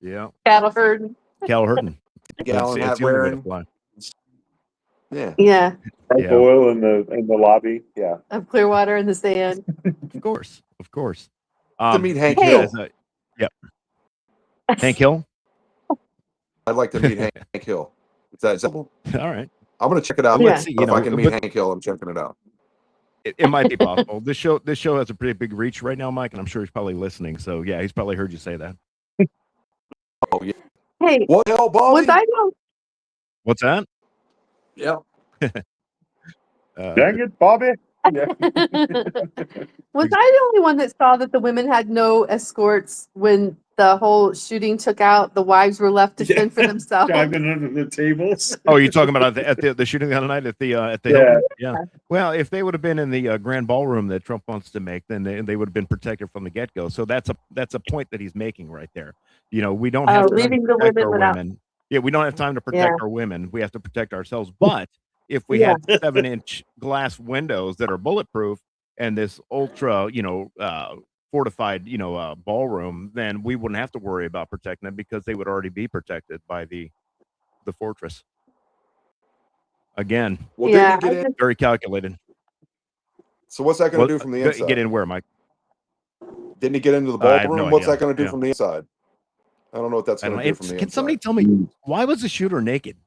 [SPEAKER 5] Yeah,
[SPEAKER 1] Cattle herd.
[SPEAKER 5] cattle herding.
[SPEAKER 6] gallon
[SPEAKER 5] It's
[SPEAKER 6] hat
[SPEAKER 5] the only way to
[SPEAKER 6] wearing.
[SPEAKER 5] fly.
[SPEAKER 6] Yeah.
[SPEAKER 1] Yeah,
[SPEAKER 5] Yeah.
[SPEAKER 7] Oil in the lobby. Yeah.
[SPEAKER 1] of Clearwater in the sand.
[SPEAKER 5] Of course.
[SPEAKER 6] To meet Hank
[SPEAKER 1] Hey.
[SPEAKER 6] Hill.
[SPEAKER 5] Yep. Hank Hill.
[SPEAKER 6] I'd like to meet Hank Hill. Is that simple?
[SPEAKER 5] All right.
[SPEAKER 6] I'm gonna check it out.
[SPEAKER 1] Yeah.
[SPEAKER 5] Let's see.
[SPEAKER 6] If I can meet Hank Hill, I'm checking it out.
[SPEAKER 5] It might be possible. This show has a pretty big reach right now, Mike, and I'm sure he's probably listening. So yeah, he's probably heard you say that.
[SPEAKER 6] Oh yeah.
[SPEAKER 1] Hey,
[SPEAKER 6] What the hell, Bobby?
[SPEAKER 1] was I the
[SPEAKER 5] What's that?
[SPEAKER 6] Yeah.
[SPEAKER 7] Dang it, Bobby. Yeah.
[SPEAKER 1] was I the only one that saw that the women had no escorts when the whole shooting took out? The wives were left to fend for themselves.
[SPEAKER 7] Diving under the tables.
[SPEAKER 5] Oh, you're talking about at the shooting the other night at the
[SPEAKER 7] Yeah.
[SPEAKER 5] Hilton? Yeah. Well, if they would have been in the grand ballroom that Trump wants to make, then they would have been protected from the get go. So that's a point that he's making right there. You know, we don't have time
[SPEAKER 1] leaving
[SPEAKER 5] to
[SPEAKER 1] the
[SPEAKER 5] protect
[SPEAKER 1] women
[SPEAKER 5] our
[SPEAKER 1] without-
[SPEAKER 5] women. Yeah, we don't have time to protect
[SPEAKER 1] Yeah.
[SPEAKER 5] our women. We have to protect ourselves. But if we
[SPEAKER 1] Yeah.
[SPEAKER 5] had 7-inch glass windows that are bulletproof and this ultra, fortified, ballroom, then we wouldn't have to worry about protecting them because they would already be protected by the fortress. Again,
[SPEAKER 6] Well,
[SPEAKER 1] Yeah,
[SPEAKER 6] didn't he
[SPEAKER 1] I
[SPEAKER 6] get in?
[SPEAKER 5] very calculated.
[SPEAKER 6] So what's that going
[SPEAKER 5] Well,
[SPEAKER 6] to do from the
[SPEAKER 5] go-
[SPEAKER 6] inside?
[SPEAKER 5] Get in where, Mike?
[SPEAKER 6] Didn't he get into the
[SPEAKER 5] I have
[SPEAKER 6] ballroom?
[SPEAKER 5] no
[SPEAKER 6] What's
[SPEAKER 5] idea.
[SPEAKER 6] that going to do
[SPEAKER 5] Yeah.
[SPEAKER 6] from the inside? I don't know what that's
[SPEAKER 5] I
[SPEAKER 6] going
[SPEAKER 5] don't
[SPEAKER 6] to
[SPEAKER 5] know.
[SPEAKER 6] do from the
[SPEAKER 5] Can
[SPEAKER 6] inside.
[SPEAKER 5] somebody tell me why was the shooter naked?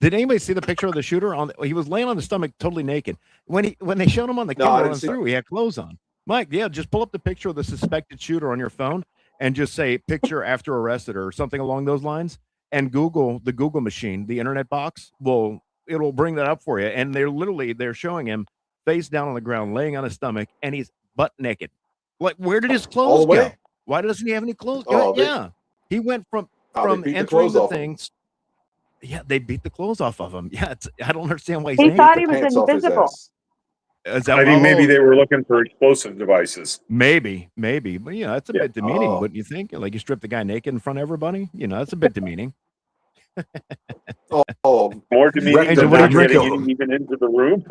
[SPEAKER 5] Did anybody see the picture of the shooter? He was laying on the stomach, totally naked. When they showed him on the
[SPEAKER 6] No, I
[SPEAKER 5] camera
[SPEAKER 6] didn't
[SPEAKER 5] run
[SPEAKER 6] see
[SPEAKER 5] through, he had clothes on. Mike, yeah, just pull up the picture of the suspected shooter on your phone and just say "picture after arrested" or something along those lines, and Google the Google machine, the internet box it'll bring that up for you. And they're showing him face down on the ground, laying on his stomach, and he's butt naked. Like, where did his
[SPEAKER 6] All
[SPEAKER 5] clothes
[SPEAKER 6] the way?
[SPEAKER 5] go? Why doesn't he have any clothes?
[SPEAKER 6] Oh,
[SPEAKER 5] Yeah, he went from from
[SPEAKER 6] beat the
[SPEAKER 5] entering
[SPEAKER 6] clothes
[SPEAKER 5] the
[SPEAKER 6] off him.
[SPEAKER 5] things. Yeah, they beat the clothes off of him. Yeah, I don't understand why he's
[SPEAKER 1] He
[SPEAKER 5] angry.
[SPEAKER 1] thought
[SPEAKER 6] The
[SPEAKER 1] he was
[SPEAKER 6] pants off his
[SPEAKER 1] invisible.
[SPEAKER 6] ass.
[SPEAKER 5] Is that
[SPEAKER 7] I think maybe
[SPEAKER 5] oh,
[SPEAKER 7] they were looking for explosive devices.
[SPEAKER 5] maybe, but yeah, that's a
[SPEAKER 7] Yeah.
[SPEAKER 5] bit demeaning,
[SPEAKER 6] Oh.
[SPEAKER 5] wouldn't you think? Like you strip the guy naked in front of everybody, that's a bit demeaning.
[SPEAKER 6] Oh,
[SPEAKER 7] More demeaning
[SPEAKER 6] wrecked
[SPEAKER 5] Angel,
[SPEAKER 7] than
[SPEAKER 5] what are you
[SPEAKER 7] not
[SPEAKER 5] drinking?
[SPEAKER 7] getting even into the room.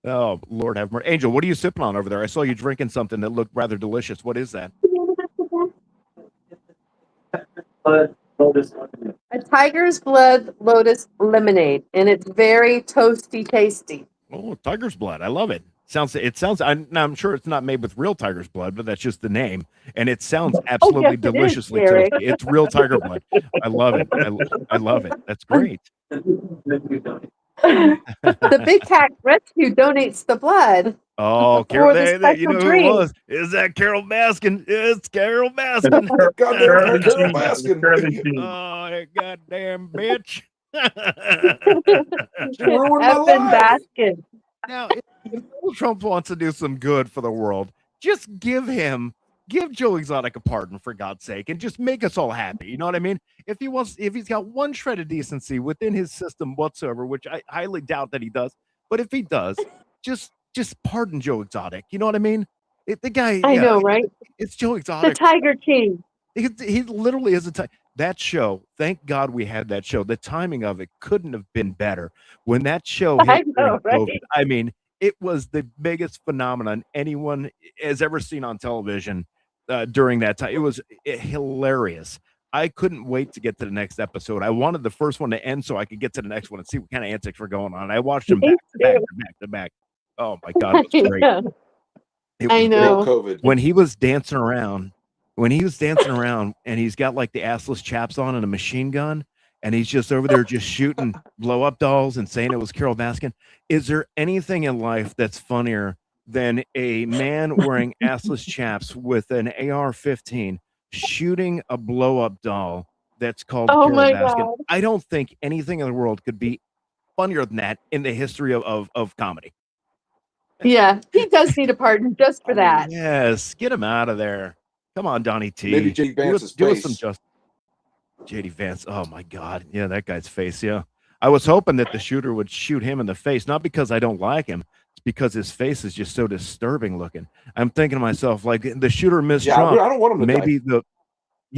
[SPEAKER 5] Yeah. Oh, Lord have mercy. Angel, what are you sipping on over there? I saw you drinking something that looked rather delicious. What is that?
[SPEAKER 1] A tiger's blood lotus lemonade, and it's very toasty tasty.
[SPEAKER 5] Oh, tiger's blood. I love it. I'm sure it's not made with real tiger's blood, but that's just the name. And it sounds absolutely
[SPEAKER 1] yes, it is,
[SPEAKER 5] deliciously
[SPEAKER 1] Eric.
[SPEAKER 5] toasty. It's real tiger blood. I love it. I love it. That's great.
[SPEAKER 1] The Big Cat Rescue donates the blood
[SPEAKER 5] Oh,
[SPEAKER 1] for the
[SPEAKER 5] you
[SPEAKER 1] special
[SPEAKER 5] know who it
[SPEAKER 1] drink.
[SPEAKER 5] was? Is that Carol Baskin? It's Carol Baskin.
[SPEAKER 6] goddamn
[SPEAKER 7] Charlie
[SPEAKER 6] Carol
[SPEAKER 7] Sheen.
[SPEAKER 6] Baskin.
[SPEAKER 7] Charlie Sheen.
[SPEAKER 5] Oh, that goddamn bitch.
[SPEAKER 6] She ruined my
[SPEAKER 1] Evan
[SPEAKER 6] life.
[SPEAKER 1] Baskin.
[SPEAKER 5] Now, if Donald Trump wants to do some good for the world, just give Joe Exotic a pardon for God's sake, and just make us all happy. You know what I mean? If he's got one shred of decency within his system whatsoever, which I highly doubt that he does, but if he does, just pardon Joe Exotic. You know what I mean? The guy,
[SPEAKER 1] I
[SPEAKER 5] yeah,
[SPEAKER 1] know, right?
[SPEAKER 5] it's Joe
[SPEAKER 1] The
[SPEAKER 5] Exotic.
[SPEAKER 1] Tiger King.
[SPEAKER 5] He literally is that show. Thank God we had that show. The timing of it couldn't have been better. When that show
[SPEAKER 1] I
[SPEAKER 5] hit
[SPEAKER 1] know,
[SPEAKER 5] during COVID,
[SPEAKER 1] right?
[SPEAKER 5] I mean, it was the biggest phenomenon anyone has ever seen on television during that time. It was hilarious. I couldn't wait to get to the next episode. I wanted the first one to end so I could get to the next one and see what kind of antics were going on. I watched them back to back to back to back. Oh my God, it was great.
[SPEAKER 1] Yeah,
[SPEAKER 5] It
[SPEAKER 1] I
[SPEAKER 5] was
[SPEAKER 1] know.
[SPEAKER 6] COVID.
[SPEAKER 5] when he was dancing around, and he's got like the assless chaps on and a machine gun, and he's just over there just shooting blow up dolls and saying it was Carol Baskin. Is there anything in life that's funnier than a man wearing assless chaps with an AR-15 shooting a blow up doll that's called
[SPEAKER 1] Oh
[SPEAKER 5] Carol
[SPEAKER 1] my
[SPEAKER 5] Baskin?
[SPEAKER 1] God.
[SPEAKER 5] I don't think anything in the world could be funnier than that in the history of comedy.
[SPEAKER 1] Yeah, he does need a pardon just for that.
[SPEAKER 5] Yes, get him out of there. Come on, Donnie T.
[SPEAKER 6] Maybe J.D. Vance's
[SPEAKER 5] do us some
[SPEAKER 6] face.
[SPEAKER 5] justice. JD Vance. Oh my God. Yeah, that guy's face. Yeah. I was hoping that the shooter would shoot him in the face, not because I don't like him. It's because his face is just so disturbing looking. I'm thinking to myself, like the shooter missed
[SPEAKER 6] Yeah,
[SPEAKER 5] Trump.
[SPEAKER 6] I don't want him to
[SPEAKER 5] Maybe
[SPEAKER 6] die.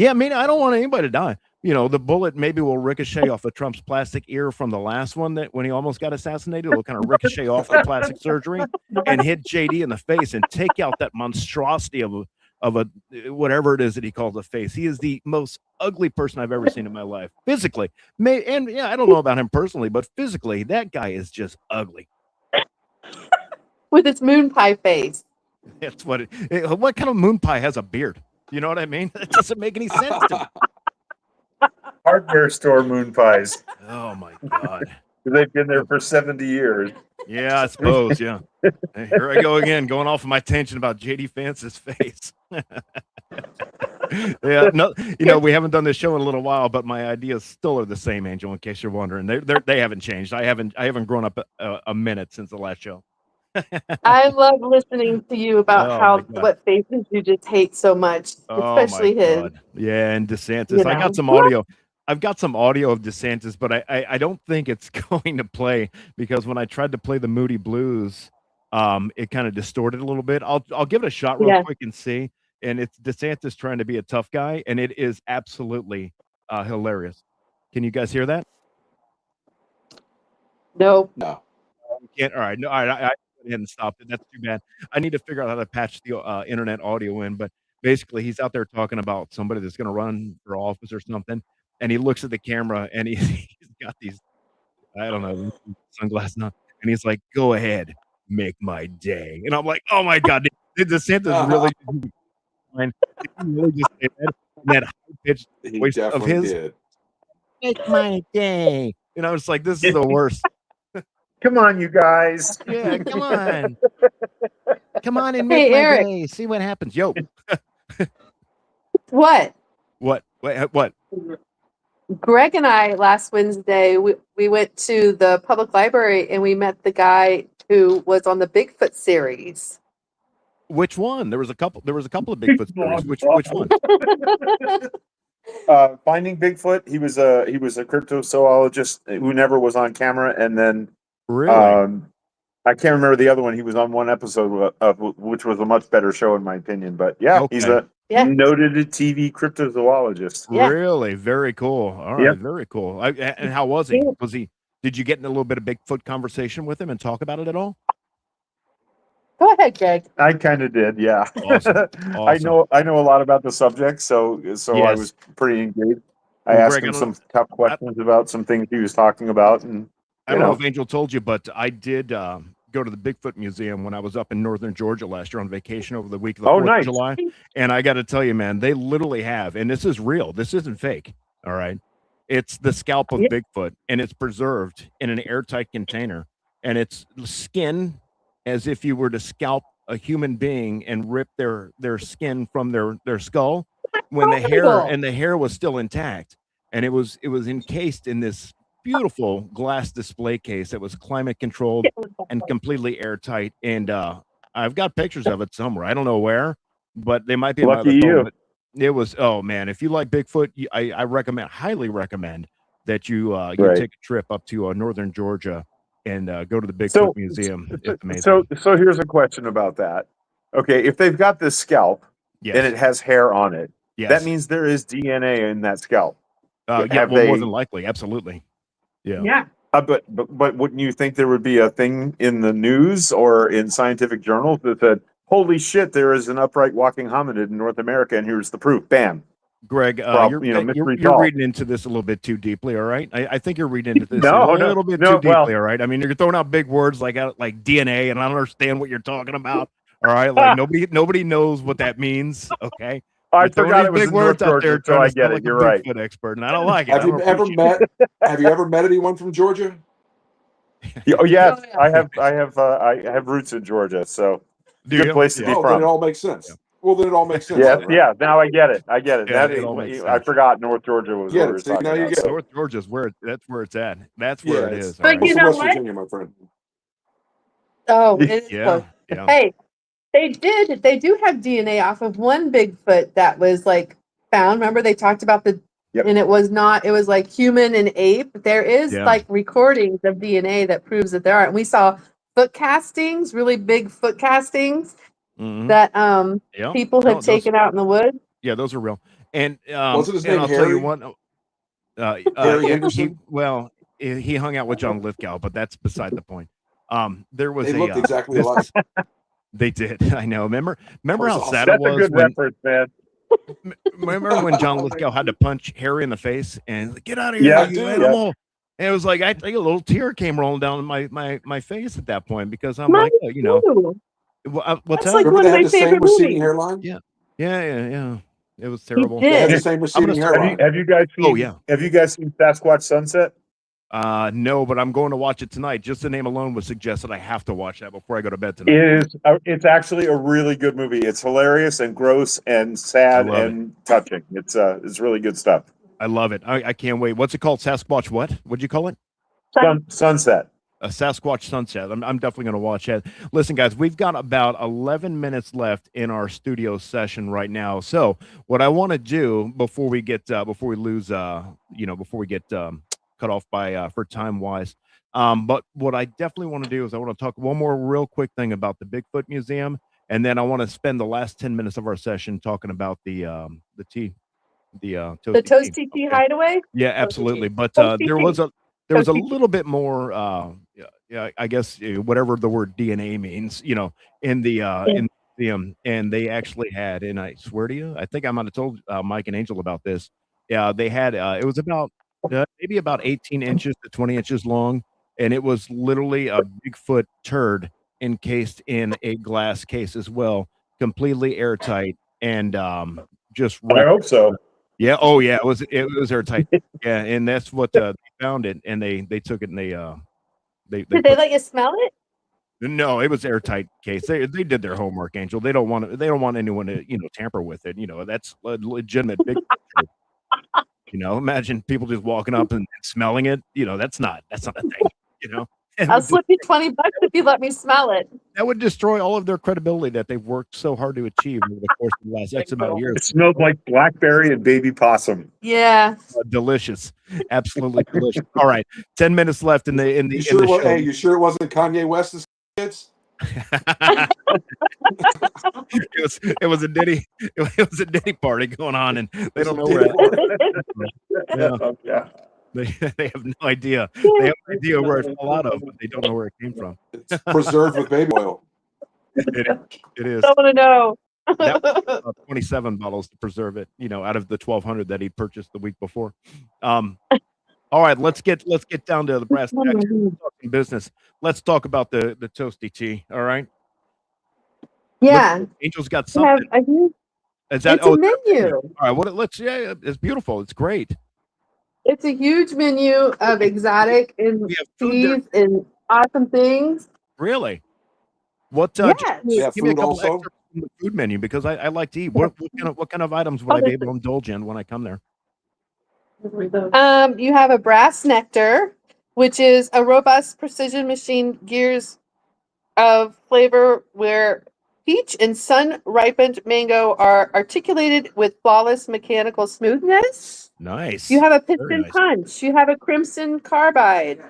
[SPEAKER 5] I mean, I don't want anybody to die. The bullet maybe will ricochet off of Trump's plastic ear from the last one that when he almost got assassinated, it'll kind of ricochet off the plastic surgery and hit JD in the face and take out that monstrosity of a whatever it is that he calls a face. He is the most ugly person I've ever seen in my life. Physically. I don't know about him personally, but physically, that guy is just ugly.
[SPEAKER 1] With his moon pie face.
[SPEAKER 5] That's what what kind of moon pie has a beard? You know what I mean? It doesn't make any sense to me.
[SPEAKER 7] Hardware store moon pies.
[SPEAKER 5] Oh my God.
[SPEAKER 7] They've been there for 70 years.
[SPEAKER 5] Yeah, I suppose. Yeah. Here I go again, going off of my tangent about JD Vance's face. Yeah, no, we haven't done this show in a little while, but my ideas still are the same, Angel. In case you're wondering, they haven't changed. I haven't grown up a minute since the last show.
[SPEAKER 1] I love listening to you about
[SPEAKER 5] Oh my God.
[SPEAKER 1] what faces you just hate so much,
[SPEAKER 5] Oh my
[SPEAKER 1] especially his.
[SPEAKER 5] God. Yeah, and DeSantis. I got some audio. I've got some audio of DeSantis, but I don't think it's going to play because when I tried to play the Moody Blues, it kind of distorted a little bit. I'll give it a shot real quick and see. And it's DeSantis trying to be a tough guy, and it is absolutely hilarious. Can you guys hear that?
[SPEAKER 1] Nope.
[SPEAKER 6] No.
[SPEAKER 5] You can't. All right. No. All right. I went ahead and stopped it. That's too bad. I need to figure out how to patch the internet audio in. But basically, he's out there talking about somebody that's going to run for office or something, and he looks at the camera and he's got these, I don't know, sunglasses on, and he's like, "Go ahead, make my day." And I'm like, "Oh my God, did DeSantis really?" Did he really just say that high-pitched
[SPEAKER 6] He
[SPEAKER 5] voice of
[SPEAKER 6] definitely
[SPEAKER 5] his?
[SPEAKER 6] did.
[SPEAKER 5] Make my day. It's like, this is the worst.
[SPEAKER 7] Come on, you guys.
[SPEAKER 5] Yeah, come on. Come on and
[SPEAKER 1] Hey,
[SPEAKER 5] make my
[SPEAKER 1] Eric.
[SPEAKER 5] day. See what happens. Yo.
[SPEAKER 1] What?
[SPEAKER 5] What? What?
[SPEAKER 1] Greg and I last Wednesday we went to the public library and we met the guy who was on the Bigfoot series.
[SPEAKER 5] Which one? There was a couple of Bigfoot stories. Which one?
[SPEAKER 3] Finding Bigfoot. He was a cryptozoologist who never was on camera, and then
[SPEAKER 5] Really?
[SPEAKER 3] I can't remember the other one. He was on one episode of which was a much better show in my opinion. But yeah, he's
[SPEAKER 5] Okay.
[SPEAKER 3] a
[SPEAKER 1] Yeah.
[SPEAKER 3] noted TV cryptozoologist.
[SPEAKER 1] Yeah.
[SPEAKER 5] Really? Very cool. All right.
[SPEAKER 3] Yep.
[SPEAKER 5] Very cool. And how was he? Did you get in a little bit of Bigfoot conversation with him and talk about it at all?
[SPEAKER 1] Go ahead, Greg.
[SPEAKER 3] I kind of did, yeah.
[SPEAKER 5] Awesome.
[SPEAKER 3] I know a lot about the subject, so I
[SPEAKER 5] Yes.
[SPEAKER 3] was pretty engaged. I
[SPEAKER 5] Well,
[SPEAKER 3] asked
[SPEAKER 5] Greg, I
[SPEAKER 3] him
[SPEAKER 5] don't-
[SPEAKER 3] some tough questions about some things he was talking about, and
[SPEAKER 5] I don't know if Angel told you, but I did go to the Bigfoot Museum when I was up in northern Georgia last year on vacation over the week of the 4th
[SPEAKER 3] nice.
[SPEAKER 5] of July. And I got to tell you, man, they literally have, and this is real. This isn't fake. All right. It's the scalp of Bigfoot, and it's preserved in an airtight container, and it's skin as if you were to scalp a human being and rip their skin from their skull when the hair was still intact, and it was encased in this beautiful glass display case that was climate controlled and completely airtight. And I've got pictures of it somewhere. I don't know where, but they might be in my
[SPEAKER 3] Lucky
[SPEAKER 5] other phone,
[SPEAKER 3] you.
[SPEAKER 5] but it was, oh man, if you like Bigfoot, I highly recommend that you
[SPEAKER 3] Right.
[SPEAKER 5] take a trip up to northern Georgia and go to the Bigfoot Museum. It's amazing.
[SPEAKER 3] So here's a question about that. Okay, if they've got this scalp
[SPEAKER 5] Yes.
[SPEAKER 3] and it has hair on it,
[SPEAKER 5] Yes.
[SPEAKER 3] that means there is DNA in that scalp.
[SPEAKER 5] Yeah,
[SPEAKER 3] have
[SPEAKER 5] well, more
[SPEAKER 3] they-
[SPEAKER 5] than likely, absolutely. Yeah.
[SPEAKER 4] Yeah.
[SPEAKER 3] But wouldn't you think there would be a thing in the news or in scientific journals that said, "Holy shit, there is an upright walking hominid in North America, and here's the proof." Bam.
[SPEAKER 5] Greg,
[SPEAKER 3] mystery
[SPEAKER 5] you're
[SPEAKER 3] solved.
[SPEAKER 5] reading into this a little bit too deeply. All right, I think you're reading into this
[SPEAKER 3] No,
[SPEAKER 5] a little bit
[SPEAKER 3] no,
[SPEAKER 5] too deeply. All right, I mean you're throwing out big words like DNA, and I don't understand what you're talking about. All right, like nobody knows what that means. Okay,
[SPEAKER 3] I
[SPEAKER 5] You're throwing
[SPEAKER 3] forgot
[SPEAKER 5] these
[SPEAKER 3] it was
[SPEAKER 5] big
[SPEAKER 3] in North
[SPEAKER 5] words out there
[SPEAKER 3] Georgia, so
[SPEAKER 5] trying
[SPEAKER 3] I
[SPEAKER 5] to
[SPEAKER 3] get
[SPEAKER 5] sound
[SPEAKER 3] it.
[SPEAKER 5] like
[SPEAKER 3] You're
[SPEAKER 5] a
[SPEAKER 3] right.
[SPEAKER 5] Bigfoot expert, and I don't like it.
[SPEAKER 6] Have
[SPEAKER 5] I
[SPEAKER 6] you
[SPEAKER 5] don't
[SPEAKER 6] ever
[SPEAKER 5] appreciate
[SPEAKER 6] have you ever met anyone from Georgia?
[SPEAKER 3] Oh yes,
[SPEAKER 1] Oh, yeah.
[SPEAKER 3] I have roots in Georgia, so
[SPEAKER 5] Do
[SPEAKER 3] good
[SPEAKER 5] you?
[SPEAKER 3] place to be
[SPEAKER 6] Oh, then it
[SPEAKER 3] from.
[SPEAKER 6] all makes sense. Well, then it all makes sense.
[SPEAKER 3] Yes,
[SPEAKER 6] then, right?
[SPEAKER 3] yeah. Now I get it.
[SPEAKER 5] Yeah,
[SPEAKER 3] That
[SPEAKER 5] it all makes
[SPEAKER 3] I
[SPEAKER 5] sense.
[SPEAKER 3] forgot North Georgia was
[SPEAKER 6] Get
[SPEAKER 3] what we
[SPEAKER 6] it.
[SPEAKER 3] were
[SPEAKER 6] See,
[SPEAKER 3] talking
[SPEAKER 6] now you
[SPEAKER 3] about.
[SPEAKER 6] get it.
[SPEAKER 3] So.
[SPEAKER 5] North Georgia's that's where it's at. That's where it
[SPEAKER 6] it's
[SPEAKER 5] is.
[SPEAKER 4] But
[SPEAKER 5] all
[SPEAKER 4] you
[SPEAKER 5] right.
[SPEAKER 6] close to
[SPEAKER 4] know
[SPEAKER 6] West
[SPEAKER 4] what?
[SPEAKER 6] Virginia, my friend.
[SPEAKER 1] Oh, it is
[SPEAKER 5] Yeah,
[SPEAKER 1] close.
[SPEAKER 5] yeah.
[SPEAKER 1] Hey, they do have DNA off of one Bigfoot that was like found. Remember they talked about
[SPEAKER 3] Yep.
[SPEAKER 1] and it was like human and ape. There is
[SPEAKER 5] Yeah.
[SPEAKER 1] like recordings of DNA that proves that there are. And we saw foot castings, really big foot castings
[SPEAKER 5] Mhm.
[SPEAKER 1] that
[SPEAKER 5] Yeah.
[SPEAKER 1] people
[SPEAKER 5] No,
[SPEAKER 1] had taken out in the woods.
[SPEAKER 5] Yeah, those are real. And
[SPEAKER 6] Wasn't his
[SPEAKER 5] and
[SPEAKER 6] name
[SPEAKER 5] I'll tell you
[SPEAKER 6] Harry?
[SPEAKER 5] what.
[SPEAKER 6] Harry
[SPEAKER 5] he
[SPEAKER 6] Anderson?
[SPEAKER 5] he hung out with John Lithgow, but that's beside the point. There was
[SPEAKER 6] They looked exactly
[SPEAKER 5] this-
[SPEAKER 6] alike.
[SPEAKER 5] They did. I know. Remember
[SPEAKER 6] That was
[SPEAKER 5] how
[SPEAKER 6] awesome.
[SPEAKER 5] sad it
[SPEAKER 3] That's a
[SPEAKER 5] was
[SPEAKER 3] good
[SPEAKER 5] when
[SPEAKER 3] reference, man.
[SPEAKER 5] remember when John Lithgow had to punch Harry in the face and get out of here,
[SPEAKER 3] Yeah,
[SPEAKER 5] you
[SPEAKER 3] yeah.
[SPEAKER 5] animal. And it was like I think a little tear came rolling down my face at that point because I'm
[SPEAKER 1] Mine
[SPEAKER 5] like,
[SPEAKER 1] too.
[SPEAKER 5] what's
[SPEAKER 1] That's
[SPEAKER 5] that?
[SPEAKER 1] like
[SPEAKER 6] Remember
[SPEAKER 1] one
[SPEAKER 6] they
[SPEAKER 1] of
[SPEAKER 6] had
[SPEAKER 1] my
[SPEAKER 6] the same
[SPEAKER 1] favorite
[SPEAKER 6] receding
[SPEAKER 1] movies.
[SPEAKER 6] hairline?
[SPEAKER 5] Yeah. It was terrible.
[SPEAKER 6] They had
[SPEAKER 1] did.
[SPEAKER 6] the same receding
[SPEAKER 5] gonna-
[SPEAKER 6] hairline.
[SPEAKER 3] Have you guys seen?
[SPEAKER 5] Oh, yeah.
[SPEAKER 3] Have you guys seen Sasquatch Sunset?
[SPEAKER 5] No, but I'm going to watch it tonight. Just the name alone would suggest that I have to watch that before I go to bed tonight.
[SPEAKER 3] It's actually a really good movie. It's hilarious and gross and sad
[SPEAKER 5] I love
[SPEAKER 3] and touching. It's really good stuff.
[SPEAKER 5] I love it. I can't wait. What's it called? Sasquatch what? What'd you call it?
[SPEAKER 3] Sunset.
[SPEAKER 5] A Sasquatch Sunset. I'm definitely going to watch that. Listen, guys, we've got about 11 minutes left in our studio session right now. So what I want to do before we get before we lose before we get cut off by for time wise, but what I definitely want to do is I want to talk one more real quick thing about the Bigfoot Museum, and then I want to spend the last 10 minutes of our session talking about the
[SPEAKER 1] Toasty Tea
[SPEAKER 5] Okay.
[SPEAKER 1] Hideaway.
[SPEAKER 5] Yeah, absolutely. But
[SPEAKER 1] Toasty
[SPEAKER 5] there
[SPEAKER 1] tea.
[SPEAKER 5] was a
[SPEAKER 1] Toasty
[SPEAKER 5] little bit more, I guess whatever the word DNA means, in the museum, and they actually had, and I swear to you, I think I might have told Mike and Angel about this. Yeah, they had it was about maybe about 18 inches to 20 inches long, and it was literally a Bigfoot turd encased in a glass case as well, completely airtight, and just
[SPEAKER 3] I
[SPEAKER 5] right.
[SPEAKER 3] hope so.
[SPEAKER 5] Yeah. Oh, yeah. It was airtight. Yeah, and that's what they found it, and they took it, and they
[SPEAKER 1] Did they let you smell it?
[SPEAKER 5] no, it was airtight case. They did their homework, Angel. They don't want anyone to tamper with it. That's a legitimate big. Imagine people just walking up and smelling it. That's not a thing.
[SPEAKER 1] I'll slip you $20 if you let me smell it.
[SPEAKER 5] that would destroy all of their credibility that they've worked so hard to achieve over the course of the last X amount of years.
[SPEAKER 3] It smelled like blackberry and baby possum.
[SPEAKER 1] Yeah.
[SPEAKER 5] Delicious, absolutely delicious. All right, 10 minutes left in the
[SPEAKER 6] You
[SPEAKER 5] in the
[SPEAKER 6] sure?
[SPEAKER 5] show.
[SPEAKER 6] Hey, you sure it wasn't Kanye West's kids?
[SPEAKER 5] it was a Diddy party going on, and they don't know where.
[SPEAKER 3] Yeah.
[SPEAKER 5] They have no idea. They have no idea where it fell out of, but they don't know where it came from.
[SPEAKER 6] It's preserved with baby oil.
[SPEAKER 5] It is.
[SPEAKER 1] Don't want to know.
[SPEAKER 5] That was 27 bottles to preserve it, out of the 1,200 that he purchased the week before. All right, let's get down to the brass tacks. Talking business. Let's talk about the toasty tea. All right.
[SPEAKER 1] Yeah.
[SPEAKER 5] Angel's got
[SPEAKER 1] We have
[SPEAKER 5] something.
[SPEAKER 1] a huge,
[SPEAKER 5] Is that
[SPEAKER 1] it's a menu.
[SPEAKER 5] All right. It's beautiful. It's great.
[SPEAKER 1] It's a huge menu of exotic and
[SPEAKER 5] We have food there.
[SPEAKER 1] teas and awesome things.
[SPEAKER 5] Really? What?
[SPEAKER 1] Yes.
[SPEAKER 6] Yeah,
[SPEAKER 5] Give me a
[SPEAKER 6] food
[SPEAKER 5] couple
[SPEAKER 6] also.
[SPEAKER 5] excerpts from the food menu because I like to eat. What kind of items would I be able to indulge in when I come there?
[SPEAKER 1] You have a brass nectar, which is a robust precision machine gears of flavor where peach and sun-ripened mango are articulated with flawless mechanical smoothness.
[SPEAKER 5] Nice.
[SPEAKER 1] You have a
[SPEAKER 5] Very
[SPEAKER 1] piston
[SPEAKER 5] nice.
[SPEAKER 1] punch. You have a crimson carbide.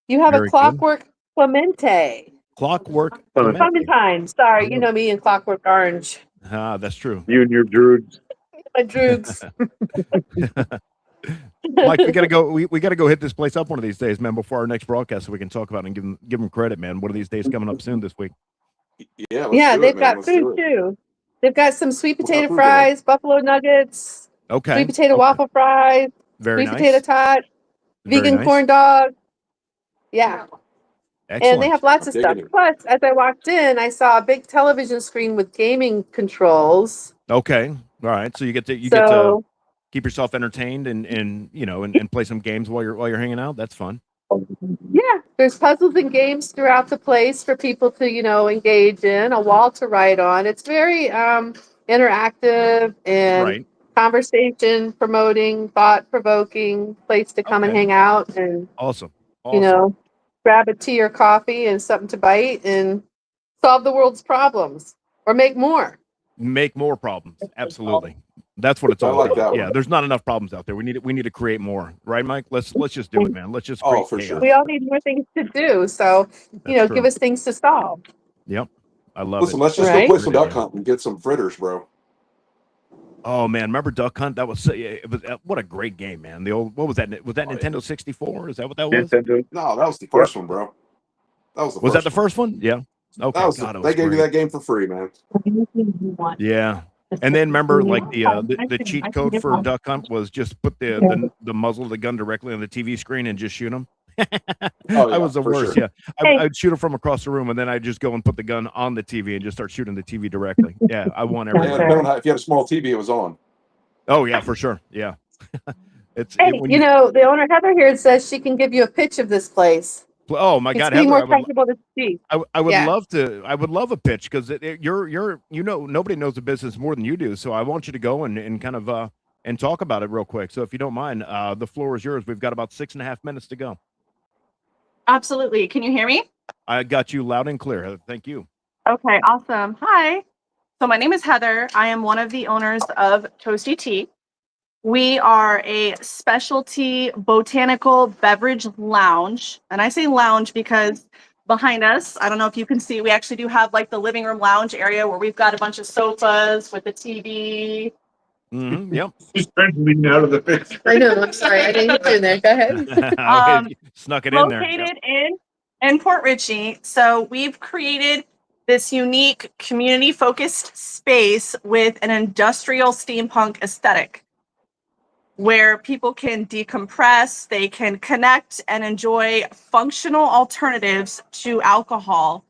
[SPEAKER 1] You have
[SPEAKER 5] Very
[SPEAKER 1] a
[SPEAKER 5] good.
[SPEAKER 1] clockwork clemente.
[SPEAKER 5] Clockwork.
[SPEAKER 1] Clementine. Sorry, you know me and clockwork orange.
[SPEAKER 5] Ah, that's true.
[SPEAKER 3] You and your druids.
[SPEAKER 1] My droogs.
[SPEAKER 5] Mike, we gotta go. We gotta go hit this place up one of these days, man. Before our next broadcast, so we can talk about it and give them credit, man. One of these days coming up soon this week.
[SPEAKER 6] Yeah,
[SPEAKER 1] Yeah,
[SPEAKER 6] do
[SPEAKER 1] they've
[SPEAKER 6] it, man.
[SPEAKER 1] got
[SPEAKER 6] Let's do
[SPEAKER 1] food
[SPEAKER 6] it.
[SPEAKER 1] too. They've got some sweet
[SPEAKER 6] What kind of
[SPEAKER 1] potato
[SPEAKER 6] food they have?
[SPEAKER 1] fries, buffalo nuggets,
[SPEAKER 5] Okay.
[SPEAKER 1] sweet potato
[SPEAKER 5] Okay.
[SPEAKER 1] waffle fries,
[SPEAKER 5] Very
[SPEAKER 1] sweet
[SPEAKER 5] nice.
[SPEAKER 1] potato tot,
[SPEAKER 5] Very
[SPEAKER 1] vegan
[SPEAKER 5] nice.
[SPEAKER 1] corn dog. Yeah. And they
[SPEAKER 5] Excellent.
[SPEAKER 1] have lots
[SPEAKER 6] I'm
[SPEAKER 1] of stuff.
[SPEAKER 6] digging it.
[SPEAKER 1] Plus, as I walked in, I saw a big television screen with gaming controls.
[SPEAKER 5] Okay. All right. So you get to
[SPEAKER 1] So
[SPEAKER 5] keep yourself entertained and play some games while you're hanging out. That's fun.
[SPEAKER 1] yeah, there's puzzles and games throughout the place for people to, engage in, a wall to write on. It's very interactive and
[SPEAKER 5] Right.
[SPEAKER 1] conversation promoting, thought provoking place to come and
[SPEAKER 5] Okay.
[SPEAKER 1] hang out and,
[SPEAKER 5] Awesome.
[SPEAKER 1] grab a tea or coffee and something to bite and solve the world's problems or make more.
[SPEAKER 5] Make more problems. Absolutely. That's what it's all
[SPEAKER 6] like
[SPEAKER 5] about.
[SPEAKER 6] that one.
[SPEAKER 5] Yeah, there's not enough problems out there. We need to create more, right, Mike? Let's just do it, man. Let's just
[SPEAKER 6] Oh,
[SPEAKER 5] create
[SPEAKER 6] for
[SPEAKER 5] chaos.
[SPEAKER 6] sure.
[SPEAKER 1] We all need more things to do. So,
[SPEAKER 5] That's
[SPEAKER 1] give
[SPEAKER 5] true.
[SPEAKER 1] us things to solve.
[SPEAKER 5] Yep. I love
[SPEAKER 6] Listen,
[SPEAKER 5] it.
[SPEAKER 6] let's just
[SPEAKER 1] Right?
[SPEAKER 6] go play some
[SPEAKER 5] Great
[SPEAKER 6] duck
[SPEAKER 5] idea.
[SPEAKER 6] hunt and get some fritters, bro.
[SPEAKER 5] Oh man, remember Duck Hunt? That was what a great game, man. The old what was that? Was that Nintendo 64? Is that what that was?
[SPEAKER 3] Nintendo.
[SPEAKER 6] No, that was the first one, bro. That was the
[SPEAKER 5] Was
[SPEAKER 6] first
[SPEAKER 5] that the
[SPEAKER 6] one.
[SPEAKER 5] first one? Yeah. Okay.
[SPEAKER 6] That was
[SPEAKER 5] God, it
[SPEAKER 6] they
[SPEAKER 5] was
[SPEAKER 6] gave you
[SPEAKER 5] great.
[SPEAKER 6] that game for free, man.
[SPEAKER 5] Yeah. And then remember, like the cheat code for Duck Hunt was just put the muzzle of the gun directly on the TV screen and just shoot them.
[SPEAKER 6] Oh,
[SPEAKER 5] I
[SPEAKER 6] yeah,
[SPEAKER 5] was the
[SPEAKER 6] for
[SPEAKER 5] worst.
[SPEAKER 6] sure.
[SPEAKER 5] Yeah,
[SPEAKER 1] Hey.
[SPEAKER 5] I'd shoot them from across the room, and then I'd just go and put the gun on the TV and just start shooting the TV directly. Yeah, I won every.
[SPEAKER 6] Yeah,
[SPEAKER 1] Okay.
[SPEAKER 6] depending on if you had a small TV, it was on.
[SPEAKER 5] Oh yeah, for sure. Yeah.
[SPEAKER 1] Hey,
[SPEAKER 5] when
[SPEAKER 1] the owner Heather here says she can give you a pitch of this place.
[SPEAKER 5] Oh my
[SPEAKER 1] It's
[SPEAKER 5] God,
[SPEAKER 1] be
[SPEAKER 5] Heather,
[SPEAKER 1] more comfortable to see.
[SPEAKER 5] I would
[SPEAKER 1] Yeah.
[SPEAKER 5] love to. I would love a pitch because you're nobody knows the business more than you do. So I want you to go and kind of and talk about it real quick. So if you don't mind, the floor is yours. We've got about 6.5 minutes to go.
[SPEAKER 4] Absolutely. Can you hear me?
[SPEAKER 5] I got you loud and clear, Heather. Thank you.
[SPEAKER 4] Okay, awesome. Hi. So my name is Heather. I am one of the owners of Toasty Tea. We are a specialty botanical beverage lounge. And I say lounge because behind us, I don't know if you can see, we actually do have like the living room lounge area where we've got a bunch of sofas with the TV.
[SPEAKER 5] Yep.
[SPEAKER 3] He's trying to lean out of the picture.
[SPEAKER 1] I know. I'm sorry. I didn't get you in there. Go ahead.
[SPEAKER 5] Snuck it in there. Yep.
[SPEAKER 4] Located in Port Richey. So we've created this unique community-focused space with an industrial steampunk aesthetic where people can decompress, they can connect and enjoy functional alternatives to alcohol,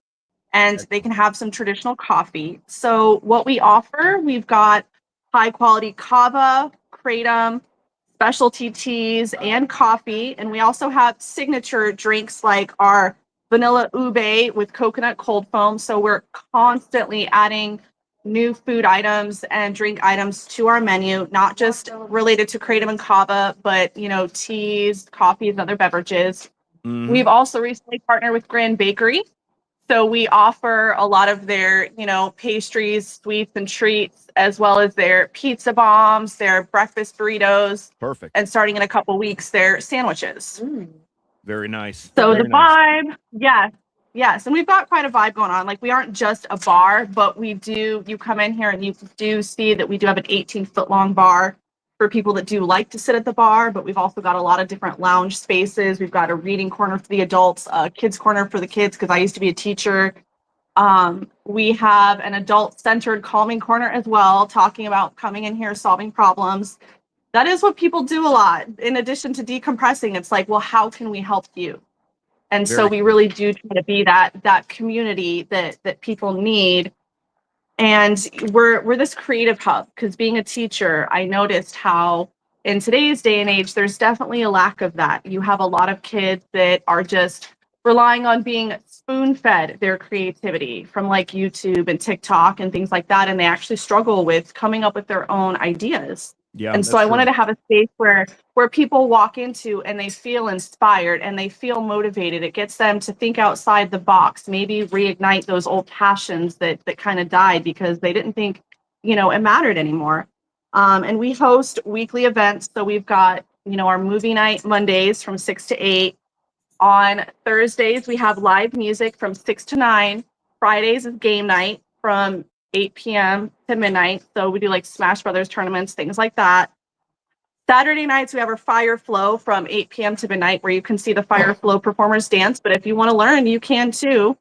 [SPEAKER 4] and they can have some traditional coffee. So what we offer, we've got high-quality kava, kratom, specialty teas, and coffee. And we also have signature drinks like our vanilla ube with coconut cold foam. So we're constantly adding new food items and drink items to our menu, not just related to kratom and kava, but teas, coffees, and other beverages.
[SPEAKER 5] Mhm.
[SPEAKER 4] We've also recently partnered with Grand Bakery. So we offer a lot of their, pastries, sweets, and treats, as well as their pizza bombs, their breakfast burritos,
[SPEAKER 5] Perfect.
[SPEAKER 4] and starting in a couple weeks, their sandwiches.
[SPEAKER 5] Very nice.
[SPEAKER 4] So
[SPEAKER 5] Very
[SPEAKER 4] the
[SPEAKER 5] nice.
[SPEAKER 4] vibe, yes. And we've got quite a vibe going on. Like, we aren't just a bar, but you come in here and you do see that we do have an 18-foot long bar for people that do like to sit at the bar, but we've also got a lot of different lounge spaces. We've got a reading corner for the adults, a kids corner for the kids, because I used to be a teacher. We have an adult-centered calming corner as well, talking about coming in here, solving problems. That is what people do a lot. In addition to decompressing, it's like, well, how can we help you? And so
[SPEAKER 5] Very
[SPEAKER 4] we
[SPEAKER 5] cool.
[SPEAKER 4] really do try to be that community that people need. And we're this creative hub, because being a teacher, I noticed how in today's day and age, there's definitely a lack of that. You have a lot of kids that are just relying on being spoon-fed their creativity from like YouTube and TikTok and things like that. And they actually struggle with coming up with their own ideas.
[SPEAKER 5] Yeah.
[SPEAKER 4] And so
[SPEAKER 5] that's
[SPEAKER 4] I
[SPEAKER 5] true.
[SPEAKER 4] wanted to have a space where people walk into and they feel inspired and they feel motivated. It gets them to think outside the box, maybe reignite those old passions that kind of died because they didn't think, it mattered anymore. And we host weekly events. So we've got, our movie night Mondays from 6 to 8. On Thursdays, we have live music from 6 to 9. Fridays is game night from 8 p.m. to midnight. So we do like Smash Brothers tournaments, things like that. Saturday nights, we have our Fire Flow from 8 p.m. to midnight, where you can see the Fire Flow performers dance. But if you want to learn, you can too.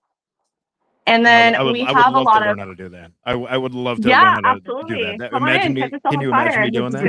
[SPEAKER 4] And then
[SPEAKER 5] I would
[SPEAKER 4] we
[SPEAKER 5] love
[SPEAKER 4] have a lot
[SPEAKER 5] to
[SPEAKER 4] of
[SPEAKER 5] learn how to do that. I would love to learn how to do
[SPEAKER 4] absolutely.
[SPEAKER 5] that.
[SPEAKER 4] Come on
[SPEAKER 5] Imagine
[SPEAKER 4] in,
[SPEAKER 5] me.
[SPEAKER 4] catch yourself
[SPEAKER 5] Can
[SPEAKER 4] on
[SPEAKER 5] you imagine
[SPEAKER 4] fire.
[SPEAKER 5] me doing that?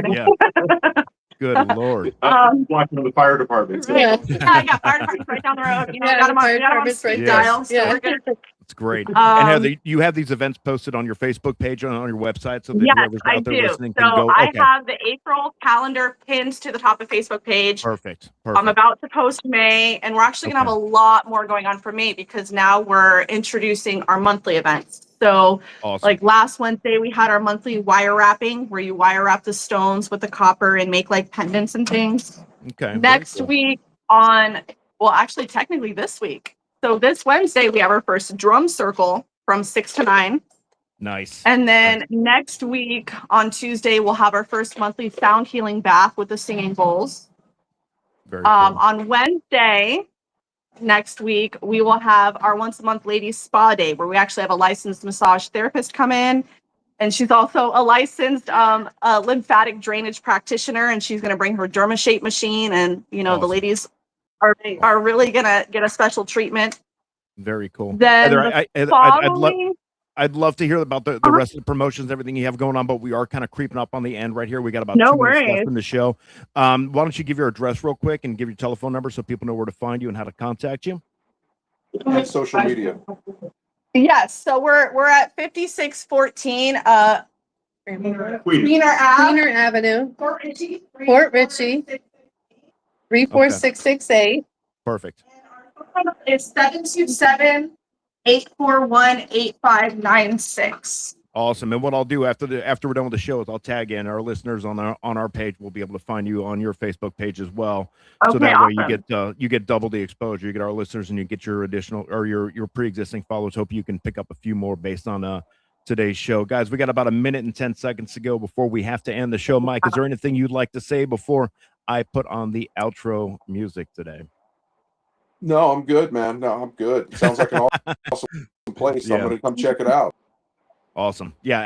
[SPEAKER 5] Yeah. Good Lord.
[SPEAKER 3] Walking to the fire department.
[SPEAKER 1] Yeah.
[SPEAKER 4] Yeah, fire department's right down the road. We got them on speed
[SPEAKER 5] right
[SPEAKER 4] dial,
[SPEAKER 5] there.
[SPEAKER 4] so we're good.
[SPEAKER 5] It's great. And Heather, you have these events posted on your Facebook page and on your website, so that
[SPEAKER 4] Yes,
[SPEAKER 5] whoever's
[SPEAKER 4] I
[SPEAKER 5] out there
[SPEAKER 4] do.
[SPEAKER 5] listening can
[SPEAKER 4] So
[SPEAKER 5] go.
[SPEAKER 4] I
[SPEAKER 5] Okay.
[SPEAKER 4] have the April calendar pinned to the top of Facebook page.
[SPEAKER 5] Perfect.
[SPEAKER 4] I'm about to post May, and we're actually going to have a lot more going on for May, because now we're introducing our monthly events. So
[SPEAKER 5] Awesome.
[SPEAKER 4] like last Wednesday, we had our monthly wire wrapping, where you wire wrap the stones with the copper and make like pendants and things.
[SPEAKER 5] Okay.
[SPEAKER 4] Next week actually technically this week. So this Wednesday, we have our first drum circle from 6 to 9.
[SPEAKER 5] Nice.
[SPEAKER 4] And then next week on Tuesday, we'll have our first monthly sound healing bath with the singing bowls.
[SPEAKER 5] Very cool.
[SPEAKER 4] On Wednesday next week, we will have our once a month ladies spa day, where we actually have a licensed massage therapist come in. And she's also a licensed lymphatic drainage practitioner, and she's going to bring her DermaShape machine. And,
[SPEAKER 5] Awesome.
[SPEAKER 4] the ladies are really going to get a special treatment.
[SPEAKER 5] Very cool.
[SPEAKER 4] Then
[SPEAKER 5] Heather, I'd love to hear about the rest of the promotions, everything you have going on, but we are kind of creeping up on the end right here. We got about 2 minutes left in the show. Why don't you give your address real quick and give your telephone number so people know where to find you and how to contact you?
[SPEAKER 6] And social media.
[SPEAKER 4] Yes, so we're at 5614 Greener
[SPEAKER 1] Avenue,
[SPEAKER 4] Fort Ritchie.
[SPEAKER 1] Fort Ritchie, 34668.
[SPEAKER 5] Perfect.
[SPEAKER 4] It's 727-841-8596.
[SPEAKER 5] Awesome. And what I'll do after we're done with the show is I'll tag in our listeners on our page. We'll be able to find you on your Facebook page as well. So that way you get double the exposure. You get our listeners and you get your additional or your pre-existing followers. Hope you can pick up a few more based on today's show. Guys, we got about 1 minute and 10 seconds to go before we have to end the show. Mike, is there anything you'd like to say before I put on the outro music today?
[SPEAKER 6] No, I'm good, man. No, I'm good. Sounds like an awesome place. So I'm going to come check it out.
[SPEAKER 5] Awesome. Yeah.